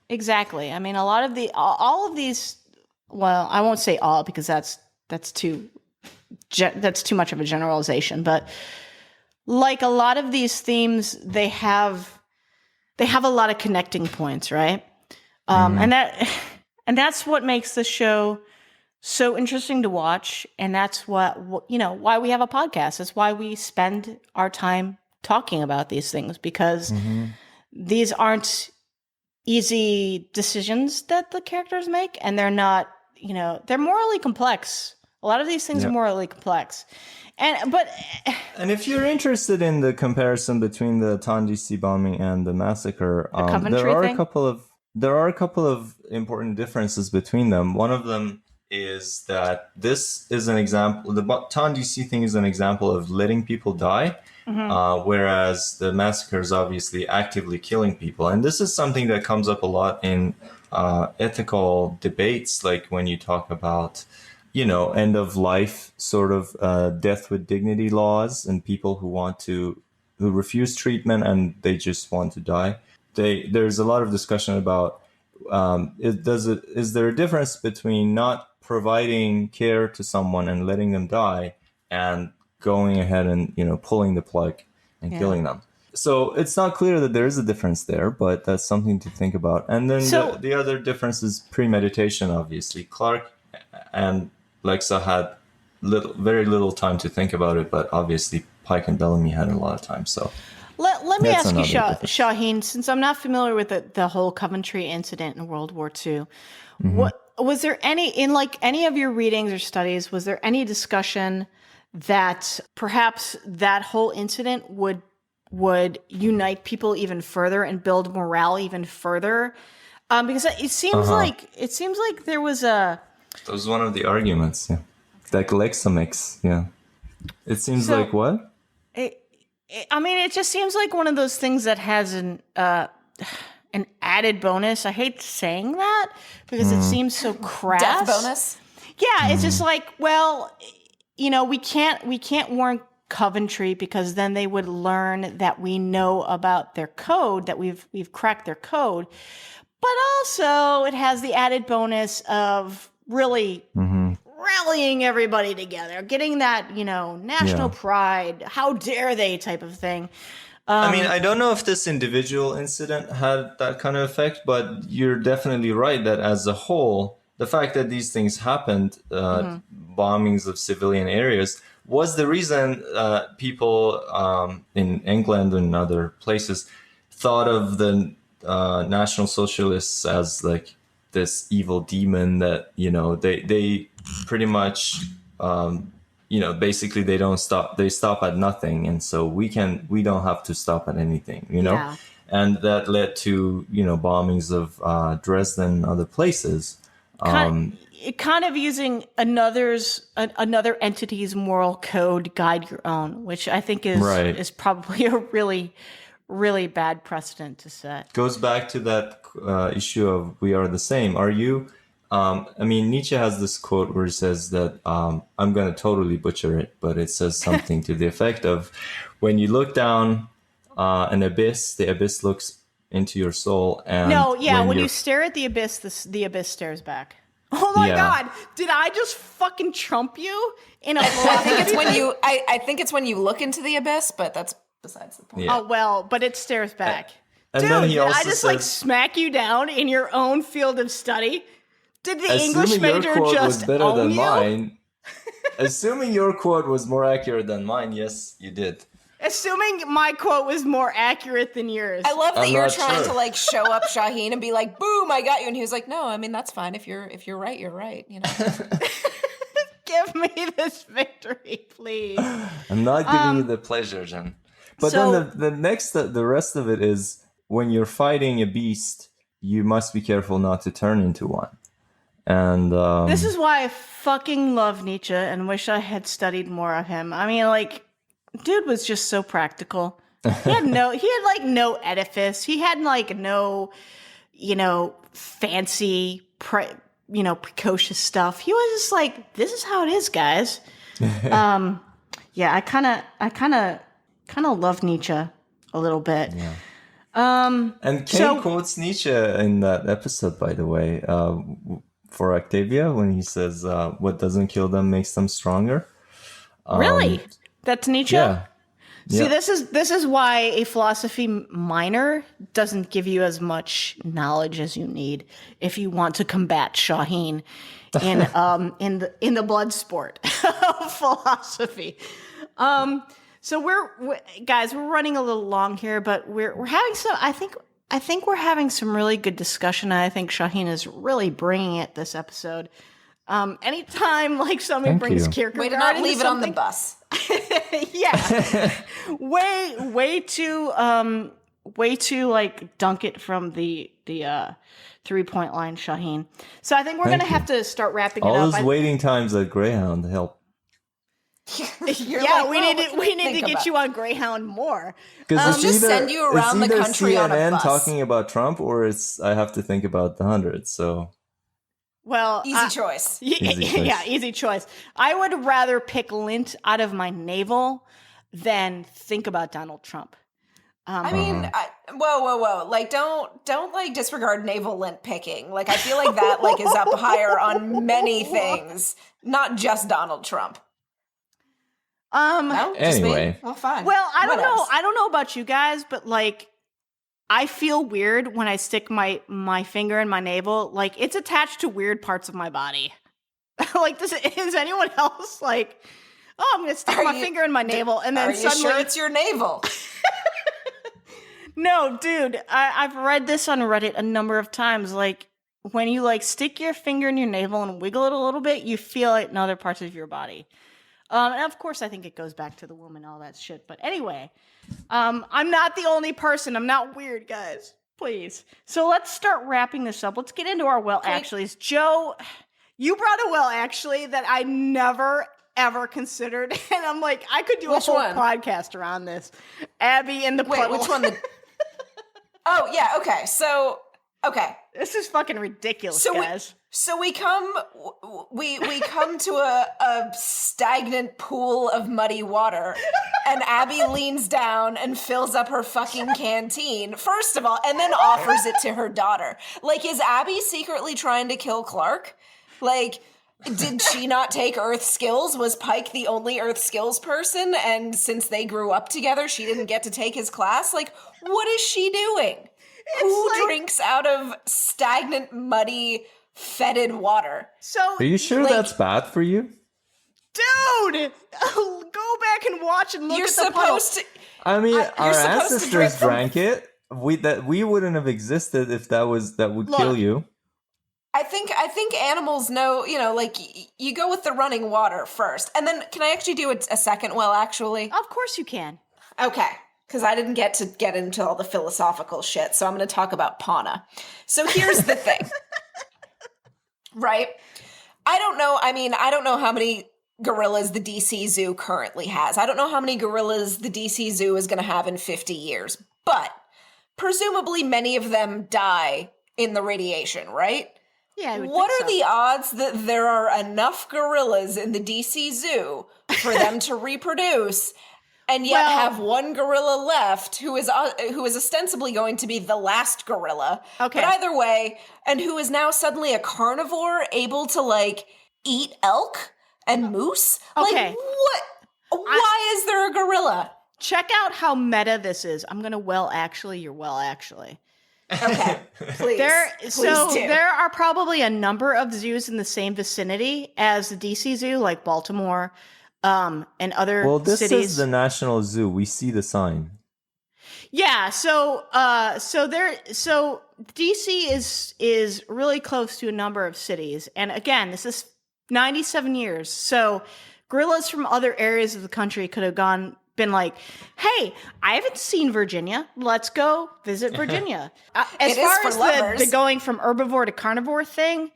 Exactly. I mean, a lot of all of these. Well, I won't say all, because that's too much of a generalization. But a lot of these themes, they have a lot of connecting points, right? And that's what makes the show so interesting to watch, and that's why we have a podcast. That's why we spend our time talking about these things, because these aren't easy decisions that the characters make, and they're not, they're morally complex. A lot of these things are morally complex. And if you're interested in the comparison between the TonDC bombing and the massacre, there are a couple of important differences between them. One of them is that this is an example. The TonDC thing is an example of letting people die, whereas the massacre is obviously actively killing people. And this is something that comes up a lot in ethical debates, like when you talk about, end of life sort of death with dignity laws, and people who refuse treatment and they just want to die. There's a lot of discussion about is there a difference between not providing care to someone and letting them die, and going ahead and pulling the plug and killing them. So it's not clear that there is a difference there, but that's something to think about. And then the other difference is premeditation. Obviously, Clarke and Lexa had very little time to think about it, but obviously Pike and Bellamy had a lot of time. So Let me That's ask you, another difference. Shahin, since I'm not familiar with the whole Coventry incident in World War II, what was there any of your readings or studies? Was there any discussion that perhaps that whole incident would unite people even further and build morale even further? Because it seems like there was a. That was one of the arguments. Yeah, like lexomics. Yeah, it seems like what? It just seems like one of those things that has an added bonus. I hate saying that because it seems so crass. Death bonus? Yeah, it's just like, well, we can't warn Coventry because then they would learn that we know about their code, that we've cracked their code. But also it has the added bonus of really rallying everybody together, getting that, national pride, how dare they type of thing. I mean, I don't know if this individual incident had that kind of effect, but you're definitely right that as a whole, the fact that these things happened, bombings of civilian areas, was the reason people in England and other places thought of the National Socialists as like this evil demon that, they pretty much, basically they stop at nothing. And so we don't have to stop at anything, Yeah. and that led to, bombings of Dresden and other places. Kind of using another entity's moral code guide your own, which I think is probably a really, really bad precedent to set. Goes back to that issue of we are the same. Are you? Nietzsche has this quote where he says that I'm going to totally butcher it, but it says something to the effect of, when you look down an abyss, the abyss looks into your soul. And when you stare at the abyss, the abyss stares back. Oh my God! Did I just fucking trump you in a? I think it's when you. I think it's when you look into the abyss, but that's besides the point. Yeah. Oh well, but it stares back. And Dude, then he did also I just says, smack you down in your own field of study? Did the assuming English major your quote just was better own than you? mine, assuming your quote was more accurate than mine, yes, you did. Assuming my quote was more accurate than yours. I love that I'm you're not trying sure. to show up Shahin and be like, "Boom, I got you," and he was like, "No, I mean that's fine. If you're right, you're right." Give me this victory, please. I'm not giving you the pleasure, Jen. But then the rest of it is, when you're fighting a beast, you must be careful not to turn into one. And this is why I fucking love Nietzsche and wish I had studied more of him. I mean, dude was just so practical. He had no edifice. He had no, fancy, precocious stuff. He was just like, this is how it is, guys. I kind of love Nietzsche a little bit. Yeah. And Kane quotes Nietzsche in that episode, by the way, for Octavia, when he says, "What doesn't kill them makes them stronger." Really? That's Nietzsche? Yeah. See, this is why a philosophy minor doesn't give you as much knowledge as you need if you want to combat Shahin in the blood sport of philosophy. So we're running a little long here, but we're having some. I think we're having some really good discussion. And I think Shahin is really bringing it this episode. Anytime somebody brings Kierkegaard, way to not leave it on the bus. Yeah, way too dunk it from the 3-point line, Shahin. So I think we're gonna have to start wrapping it up. All those waiting times at Greyhound help. We need to get you on Greyhound more. Because just send you around the country CNN on a bus. talking about Trump, or I have to think about the 100. So, well, easy choice. Yeah, easy choice. I would rather pick lint out of my navel than think about Donald Trump. I mean, whoa! Don't disregard naval lint picking. I feel like that is up higher on many things, not just Donald Trump. No? Just anyway. me? Well, fine. Well, I don't know about you guys, but I feel weird when I stick my finger in my navel. It's attached to weird parts of my body. Is anyone else I'm going to stick my finger in my navel and then are you suddenly sure it's your navel? No, dude, I've read this on Reddit a number of times. Like, when you, like, stick your finger in your navel and wiggle it a little bit, you feel it in other parts of your body. And of course, I think it goes back to the woman, all that shit. But anyway, I'm not the only person. I'm not weird, guys. Please. So let's start wrapping this up. Let's get into our well actuallys. Joe, you brought a well actually that I never ever considered, and I'm like, I could do a whole podcast around this. Abby and the puddle. Wait, which one? Oh yeah, okay. So okay, this is fucking ridiculous, guys. We come to a stagnant pool of muddy water, and Abby leans down and fills up her fucking canteen, first of all, and then offers it to her daughter. Like, is Abby secretly trying to kill Clarke? Like, did she not take Earth skills? Was Pike the only Earth skills person? And since they grew up together, she didn't get to take his class? Like, what is she doing? Who drinks out of stagnant, muddy, fetid water? So, are you sure that's bad for you? Dude! Go back and watch and look at the post. I mean, our ancestors drank it. We wouldn't have existed if that would kill you. I think animals know, like, you go with the running water first. And then, can I actually do a second well, actually? Of course you can. Okay, because I didn't get into all the philosophical shit, so I'm going to talk about Pana. So here's the thing. Right? I don't know how many gorillas the DC Zoo currently has. I don't know how many gorillas the DC Zoo is going to have in 50 years. But presumably many of them die in the radiation, right? Yeah, what are the odds that there are enough gorillas in the DC Zoo for them to reproduce, and yet have one gorilla left who is ostensibly going to be the last gorilla? Okay. But either way, and who is now suddenly a carnivore able to, like, eat elk and moose? Okay. Like, what? Why is there a gorilla? Check out how meta this is. I'm going to you're well actually. Okay, please. There are probably a number of zoos in the same vicinity as the DC Zoo, like Baltimore, and other cities. Well, this is the National Zoo. We see the sign. Yeah. So DC is really close to a number of cities, and again, this is 97 years. So gorillas from other areas of the country could have been like, hey, I haven't seen Virginia. Let's go visit Virginia. As far as the going from herbivore to carnivore thing,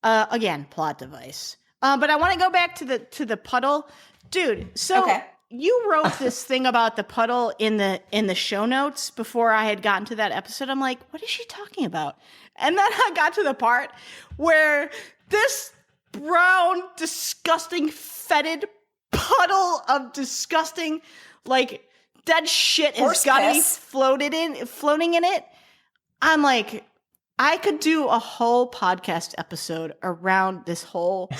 again, plot device. But I want to go back to the puddle. Dude, so you wrote this thing about the puddle in the show notes before I had gotten to that episode. I'm like, what is she talking about? And then I got to the part where this brown, disgusting, fetid puddle of disgusting, like, dead shit has got to be floating in it. I'm like, I could do a whole podcast episode around this whole,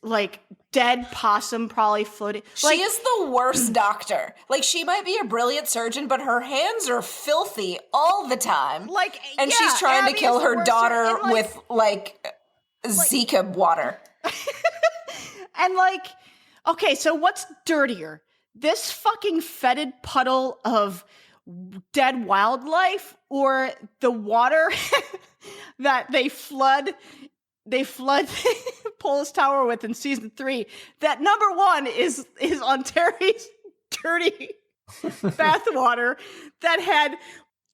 like, dead possum probably floating. Like, she is the worst doctor. Like, she might be a brilliant surgeon, but her hands are filthy all the time. Like, and she's trying to kill her daughter with, like, Zika water. And, like, okay, so what's dirtier? This fucking fetid puddle of dead wildlife, or the water that they flood Polis Tower with in season 3? That number one is on Terry's dirty bathwater that had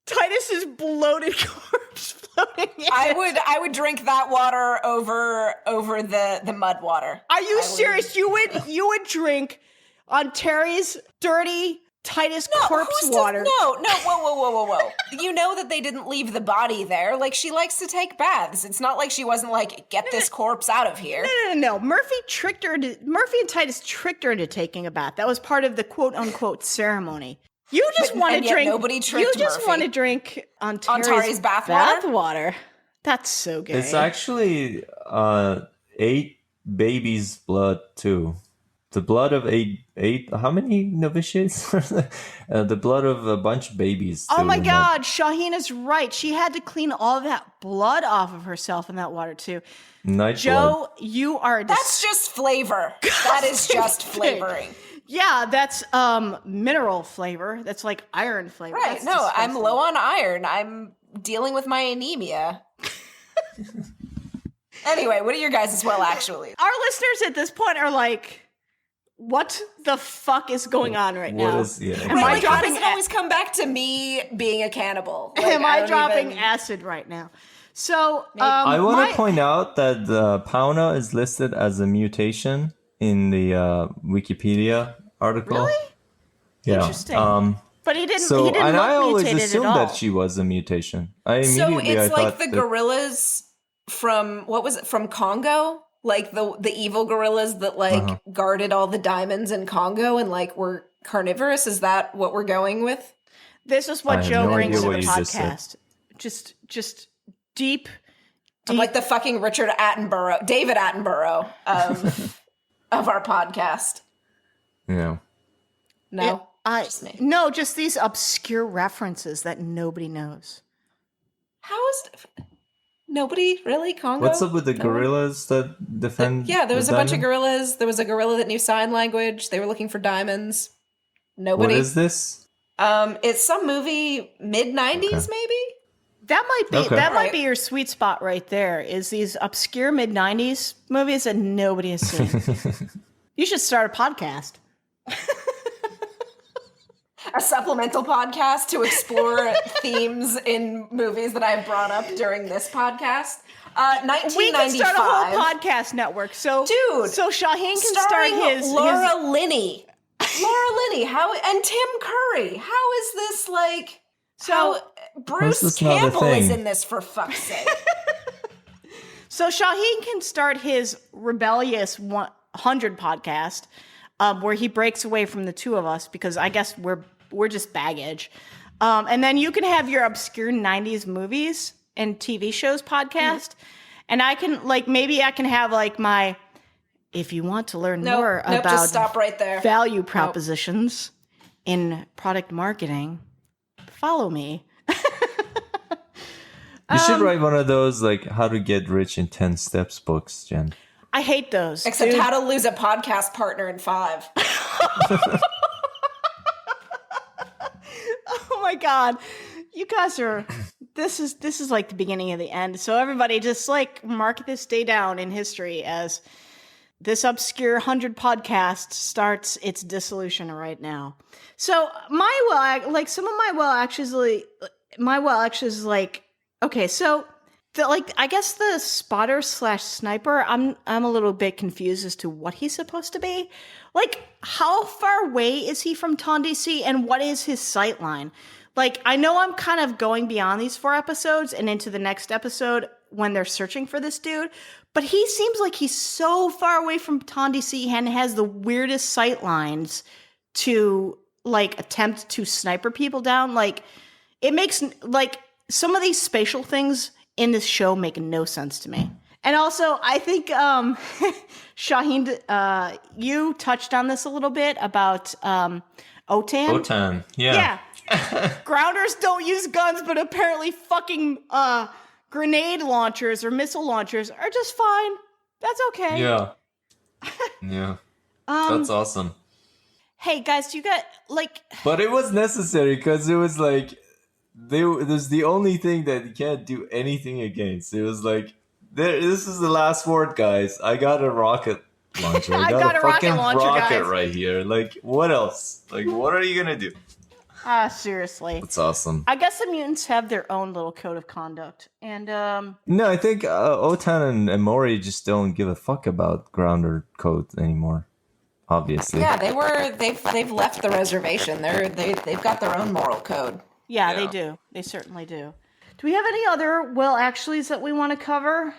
Titus's bloated corpse floating in it. I would drink that water over the mud water. Are you serious? You would drink on Terry's dirty Titus corpse water? Whoa. You know that they didn't leave the body there. Like, she likes to take baths. It's not like she wasn't like, get this corpse out of here. No. Murphy and Titus tricked her into taking a bath. That was part of the quote unquote ceremony. You just want to drink. Nobody tricked You just Murphy. Want to drink on Terry's bathwater. That's so gay. It's actually 8 babies' blood too. The blood of eight. How many novitiates? The blood of a bunch of babies. Oh my God, Shahin is right. She had to clean all that blood off of herself in that water too. Night Joe, blood. you are. That's just flavor. That is just flavoring. Yeah, that's mineral flavor. That's like iron flavor. Right. That's No, I'm disgusting. low on iron. I'm dealing with my anemia. Anyway, what are your guys' well actually? Our listeners at this point are like, what the fuck is going on right What now? is- yeah, Am Right, I like, how dropping does it always come back to me being a cannibal? Like, am I don't dropping even- acid right now? So I want my- to point out that the Pauna is listed as a mutation in the Wikipedia article. Really? Yeah. Interesting. But he didn't. So, he didn't and look I always mutated assumed at all. that she was a mutation. I So immediately it's I like thought the that- gorillas from what was it from Congo? Like the evil gorillas that like guarded all the diamonds in Congo and like were carnivorous. Is that what we're going with? This is I what have Joe no brings idea to what the you just said. podcast. Just deep. I'm like the fucking Richard Attenborough, David Attenborough of our podcast. Yeah. No, just me. No, just these obscure references that nobody knows. How is nobody really Congo? What's up with the No one? gorillas that defend? Yeah, there was the a bunch of diamond? gorillas. There was a gorilla that knew sign language. They were looking for diamonds. Nobody. What is this? It's some movie mid '90s, maybe. That might be Okay. that might Right. be your sweet spot right there. Is these obscure mid '90s movies that nobody has seen. You should start a podcast. A supplemental podcast to explore themes in movies that I've brought up during this podcast. 1995. We can start a whole podcast network. So, Dude, so Shahin can starring start his Laura Linney. Laura Linney, how and Tim Curry. How is this like? So- Bruce this not a Campbell is thing? in this for fuck's sake. So Shahin can start his rebellious 100 podcast, where he breaks away from the two of us because I guess we're just baggage. And then you can have your obscure 90s movies and TV shows podcast. And I can maybe I can have my, if you want to learn more Nope, about just stop right there. value propositions in product marketing, follow me. You should write one of those like how to get rich in 10 steps books, Jen. I hate those. Except dude. how to lose a podcast partner in 5. Oh my god. You guys are this is like the beginning of the end. So everybody just mark this day down in history as this obscure 100 podcast starts its dissolution right now. So some of my well actions is okay, so I guess the spotter / sniper, I'm a little bit confused as to what he's supposed to be. How far away is he from TonDC and what is his sight line? I know I'm kind of going beyond these 4 episodes and into the next episode when they're searching for this dude, but he seems like he's so far away from TonDC and has the weirdest sight lines to attempt to sniper people down. It makes some of these spatial things in this show make no sense to me. And also, I think Shahin, you touched on this a little bit about OTAN. Otan, Yeah. Grounders don't use guns, but apparently fucking grenade launchers or missile launchers are just fine. That's okay. Yeah. Yeah. That's awesome. Hey guys, you got But it was necessary because it was there's the only thing that you can't do anything against. It was this is the last word, guys. I got a rocket launcher. I got a rocket fucking launcher, rocket guys. right here. What else? What are you gonna do? seriously. That's awesome. I guess the mutants have their own little code of conduct. And No, I think Otan and Mori just don't give a fuck about grounder code anymore. Obviously. Yeah, they've left the reservation. They've got their own moral code. yeah, Yeah. they do. They certainly do. Do we have any other well actuallys that we want to cover?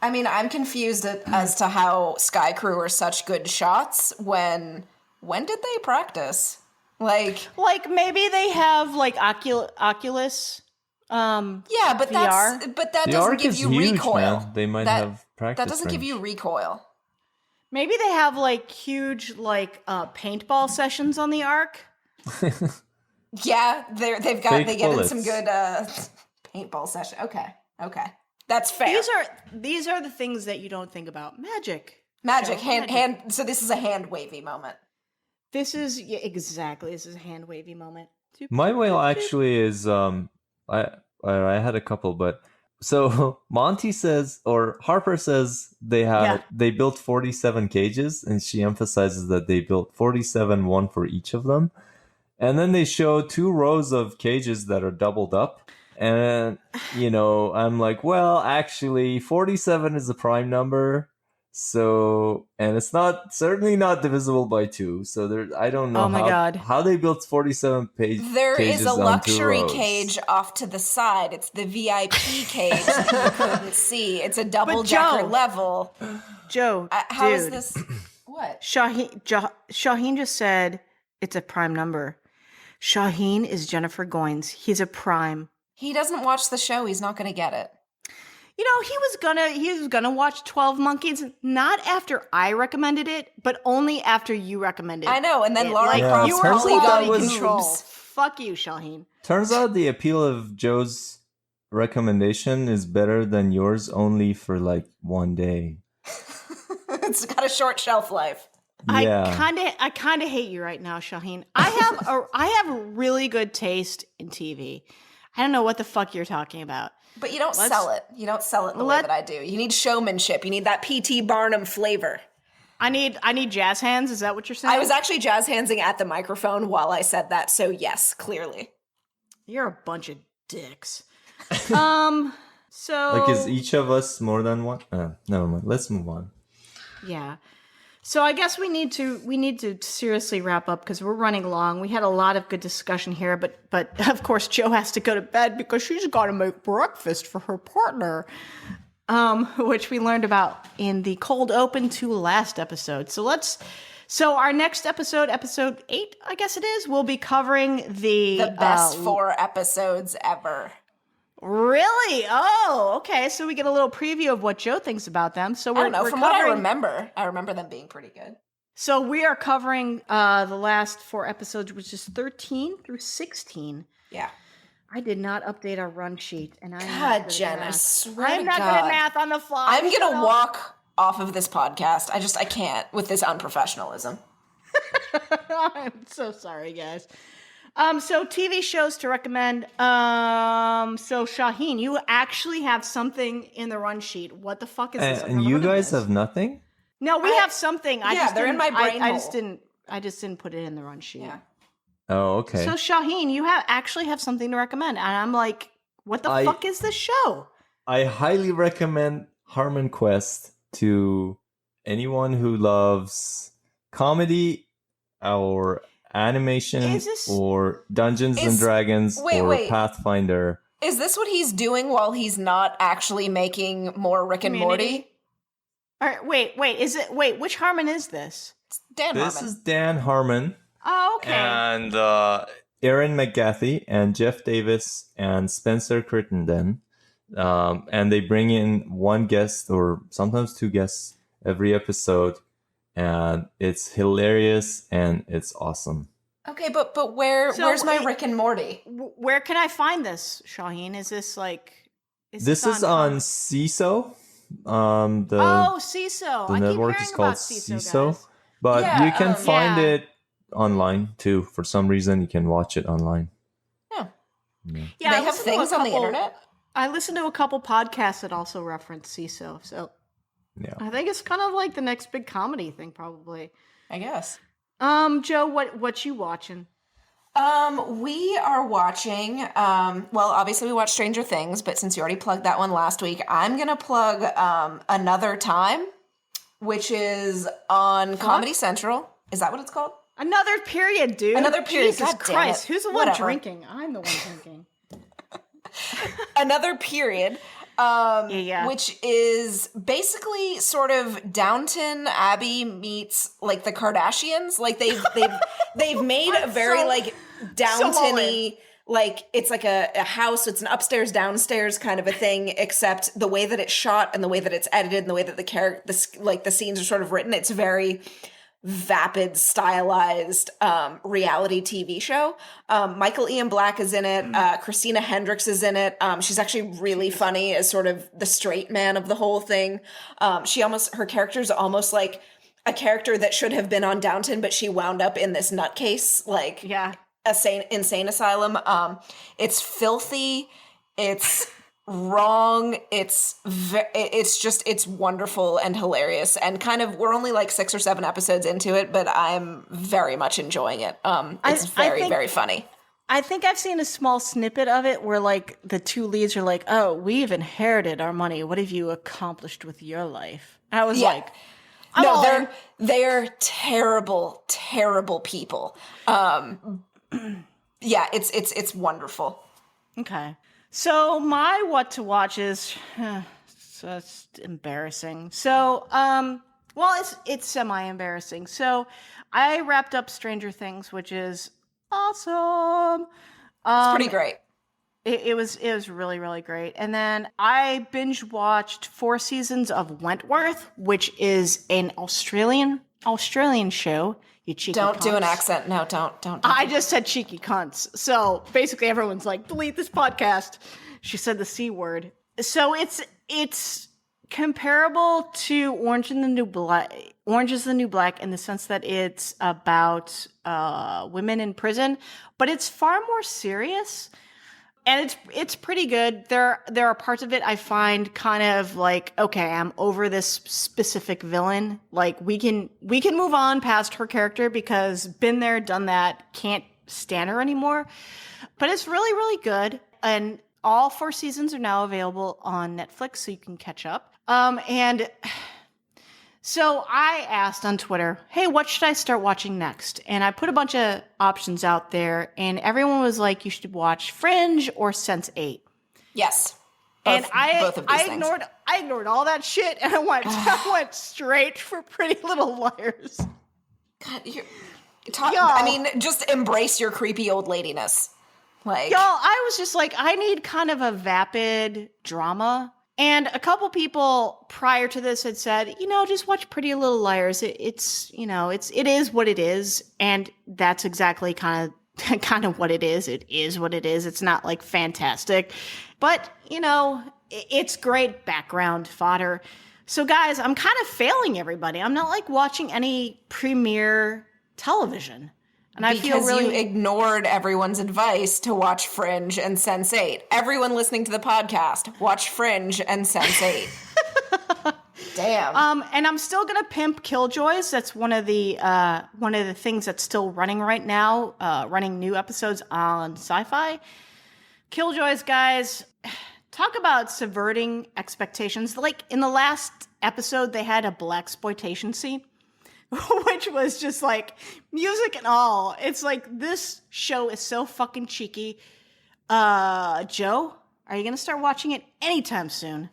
I mean, I'm confused as to how Sky Crew are such good shots when did they practice? Maybe they have Oculus. Yeah, but VR? that The doesn't arc give is you huge, recoil. man. They might That- have practice That doesn't give range. you recoil. Maybe they have huge paintball sessions on the Ark. Yeah, they Fake get in bullets. some good paintball session. Okay, that's fair. These are the things that you don't think about. Magic. Magic Show hand magic. hand. So this is a hand wavy moment. exactly. This is a hand wavy moment. My whale actually is I had a couple, but so Monty says, or Harper says they built 47 cages, and she emphasizes that they built 47, one for each of them. And then they show 2 rows of cages that are doubled up. And, I'm like, well, actually, 47 is a prime number. So, and it's certainly not divisible by 2. So I don't know how they built 47 cages. There is a luxury on 2 rows. cage off to the side. It's the VIP cage that you couldn't see. It's a double-decker level. Joe, how is this? What? Shahin just said it's a prime number. Shahin is Jennifer Goines. He's a prime. He doesn't watch the show. He's not going to get it. He was gonna watch 12 Monkeys, not after I recommended it, but only after you recommended it. I know, and then Laura Croft you were quality control. Fuck you, Shahin. Turns out the appeal of Joe's recommendation is better than yours only for like 1 day. It's got a short shelf life. Yeah. I kind of hate you right now, Shahin. I have really good taste in TV. I don't know what the fuck you're talking about. But you don't sell it. You don't sell it in the way that I do. You need showmanship. You need that P.T. Barnum flavor. I need jazz hands. Is that what you're saying? I was actually jazz handsing at the microphone while I said that. So yes, clearly. You're a bunch of dicks. So like, is each of us more than one? Never mind. Let's move on. Yeah. So I guess we need to seriously wrap up because we're running long. We had a lot of good discussion here, but of course Joe has to go to bed because she's got to make breakfast for her partner, which we learned about in the cold open to last episode. So our next episode 8, I guess it is, we'll be covering the best 4 episodes ever. Really? Oh, okay. So we get a little preview of what Joe thinks about them. So I don't know. From what I remember them being pretty good. So we are covering the last 4 episodes, which is 13 through 16. Yeah. I did not update our run sheet, and God, Jen, I swear I'm to not God. good at math on the fly. I'm gonna walk off of this podcast. I can't with this unprofessionalism. I'm so sorry, guys. So TV shows to recommend. So Shahin, you actually have something in the run sheet. What the fuck is this? And you guys have nothing? No, we have something. They're in my brain. I just didn't put it in the run sheet. Yeah. Oh, okay. So Shahin, you actually have something to recommend, and I'm like, what the fuck is this show? I highly recommend Harmon Quest to anyone who loves comedy or animation or Dungeons and Dragons or Pathfinder. Is this what he's doing while he's not actually making more Rick and Morty? All right, wait, which Harmon is this? It's Dan Harmon. This is Dan Harmon. Oh, okay. And Erin McGathy and Jeff Davis and Spencer Crittenden. And they bring in one guest or sometimes 2 guests every episode. And it's hilarious and it's awesome. Okay, but where's my Rick and Morty? Where can I find this, Shahin? Is this like... This is on CISO. CISO. The network is called CISO. But you can find it online too. For some reason, you can watch it online. Yeah. Yeah, they have things on the internet? I listened to a couple podcasts that also reference CISO. So yeah, I think it's kind of like the next big comedy thing, probably. I guess. Joe, what you watching? We are watching, well, obviously we watched Stranger Things, but since you already plugged that one last week, I'm going to plug, Another Time, which is on Comedy Central. Is that what it's called? Another Period, dude. Another Period. Jesus God Christ. damn it. Who's the one drinking? I'm the one drinking. Another Period. Which is basically sort of Downton Abbey meets like the Kardashians. Like they've made a very like Downton-y, like it's like a house. It's an upstairs downstairs kind of a thing, except the way that it's shot and the way that it's edited and the way that the scenes are sort of written, it's very vapid, stylized reality TV show. Michael Ian Black is in it. Christina Hendricks is in it. She's actually really funny as sort of the straight man of the whole thing. Her character's almost like a character that should have been on Downton, but she wound up in this nutcase, like Yeah. insane asylum. It's filthy. It's wrong. It's wonderful and hilarious, and kind of, we're only like 6 or 7 episodes into it, but I'm very much enjoying it. It's very funny. I think I've seen a small snippet of it where like the two leads are like, "Oh, we've inherited our money. What have you accomplished with your life?" And I was like, they're terrible people. Yeah, it's wonderful. Okay. So my what to watch is it's embarrassing. So well, it's semi-embarrassing. So I wrapped up Stranger Things, which is awesome. It's pretty great. It was really, really great. And then I binge watched 4 seasons of Wentworth, which is an Australian show. You cheeky Don't do cunts. an accent. No, don't. I just said cheeky cunts. So basically everyone's like, delete this podcast. She said the C word. So it's comparable to Orange is the New Black in the sense that it's about women in prison, but it's far more serious. And it's pretty good. There are parts of it I find kind of like, okay, I'm over this specific villain. Like we can move on past her character because been there, done that, can't stand her anymore. But it's really, really good. And all 4 seasons are now available on Netflix, so you can catch up. And so I asked on Twitter, hey, what should I start watching next? And I put a bunch of options out there, and everyone was like, you should watch Fringe or Sense8. Yes. And both of these things. I ignored all that shit, and I went straight for Pretty Little Liars. God, I mean, just embrace your creepy old ladiness. Like, y'all, I was just like, I need kind of a vapid drama. And a couple people prior to this had said, just watch Pretty Little Liars. It is what it is. And that's exactly kind of what it is. It is what it is. It's not like fantastic, but it's great background fodder. So guys, I'm kind of failing everybody. I'm not like watching any premiere television. And I feel really you ignored everyone's advice to watch Fringe and Sense8. Everyone listening to the podcast, watch Fringe and Sense8. Damn. And I'm still gonna pimp Killjoys. That's one of the things that's still running right now. Running new episodes on Sci-Fi. Killjoys, guys, talk about subverting expectations. Like in the last episode, they had a blaxploitation scene. Which was just like music and all. It's like, this show is so fucking cheeky. Joe, are you going to start watching it anytime soon?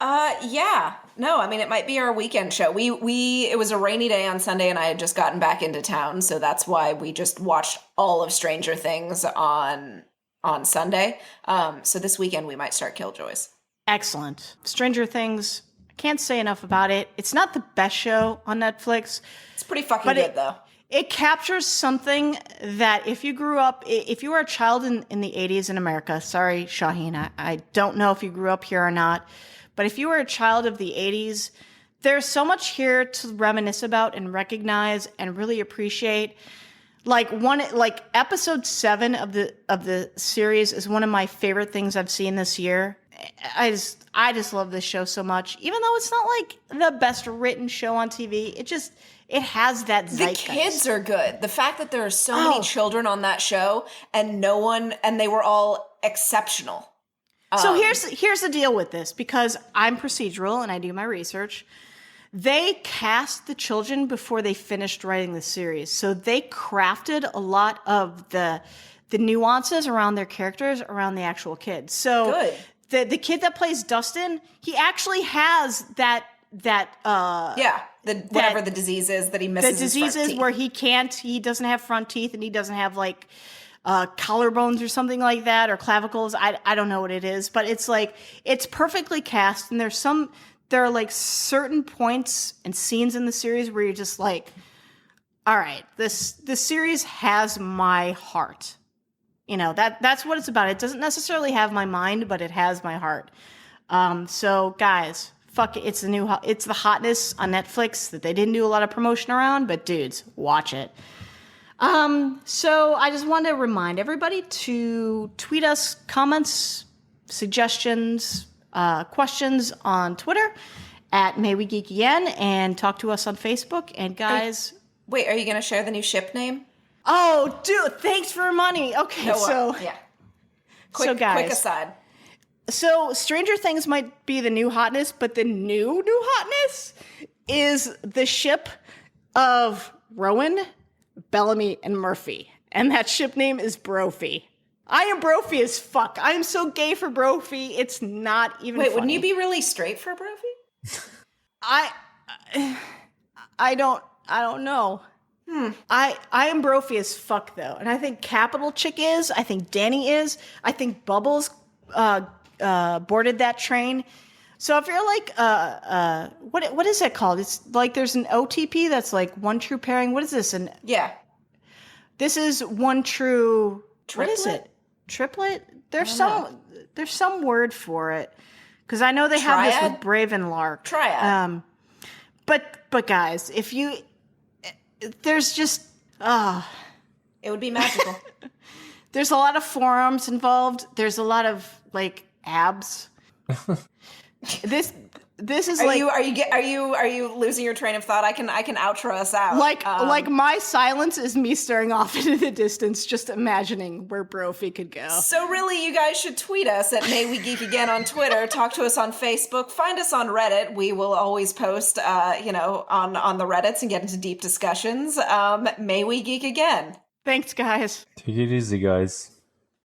Yeah. No, I mean, it might be our weekend show. It was a rainy day on Sunday and I had just gotten back into town. So that's why we just watched all of Stranger Things on Sunday. So this weekend we might start Killjoys. Excellent. Stranger Things. Can't say enough about it. It's not the best show on Netflix. It's pretty fucking good, though. It captures something that if you were a child in the 80s in America, sorry, Shahin, I don't know if you grew up here or not, but if you were a child of the 80s, there's so much here to reminisce about and recognize and really appreciate. Like episode 7 of the series is one of my favorite things I've seen this year. I just love this show so much. Even though it's not like the best written show on TV, it has that zeitgeist. The kids are good. The fact that there are so many children on that show and they were all exceptional. So here's the deal with this, because I'm procedural and I do my research. They cast the children before they finished writing the series. So they crafted a lot of the nuances around their characters around the actual kids. So good. The kid that plays Dustin, he actually has whatever the disease is that he misses. The disease is where he doesn't have front teeth and he doesn't have like collarbones or something like that, or clavicles. I don't know what it is, but it's like, it's perfectly cast. And there are like certain points and scenes in the series where you're just like, all right, this series has my heart. That's what it's about. It doesn't necessarily have my mind, but it has my heart. So guys, Fuck it, it's the hotness on Netflix that they didn't do a lot of promotion around, but dudes, watch it. So I just wanted to remind everybody to tweet us comments, suggestions, questions on Twitter at May We Geek Again, and talk to us on Facebook. And guys, wait, are you going to share the new ship name? Oh, dude, thanks for money. Okay, yeah. Quick aside. So Stranger Things might be the new hotness, but the new hotness is the ship of Rowan, Bellamy, and Murphy. And that ship name is Brophy. I am Brophy as fuck. I am so gay for Brophy. It's not even Wait, funny. wouldn't you be really straight for Brophy? I don't know. I am Brophy as fuck though. And I think Capital Chick is. I think Danny is. I think Bubbles boarded that train. So if you're like what is that called? It's like there's an OTP that's like one true pairing. What is this? This is one true triplet? What is it? Triplet? There's some word for it. Because I know they have this with Brave and Lark. Triad. But guys, if you there's just it would be magical. There's a lot of forearms involved. There's a lot of like abs. This is are you losing your train of thought? I can outro us out. Like my silence is me staring off into the distance, just imagining where Brophy could go. So really, you guys should tweet us at May We Geek Again on Twitter. Talk to us on Facebook. Find us on Reddit. We will always post, on the Reddits and get into deep discussions. May we geek again. Thanks, guys. Take it easy, guys.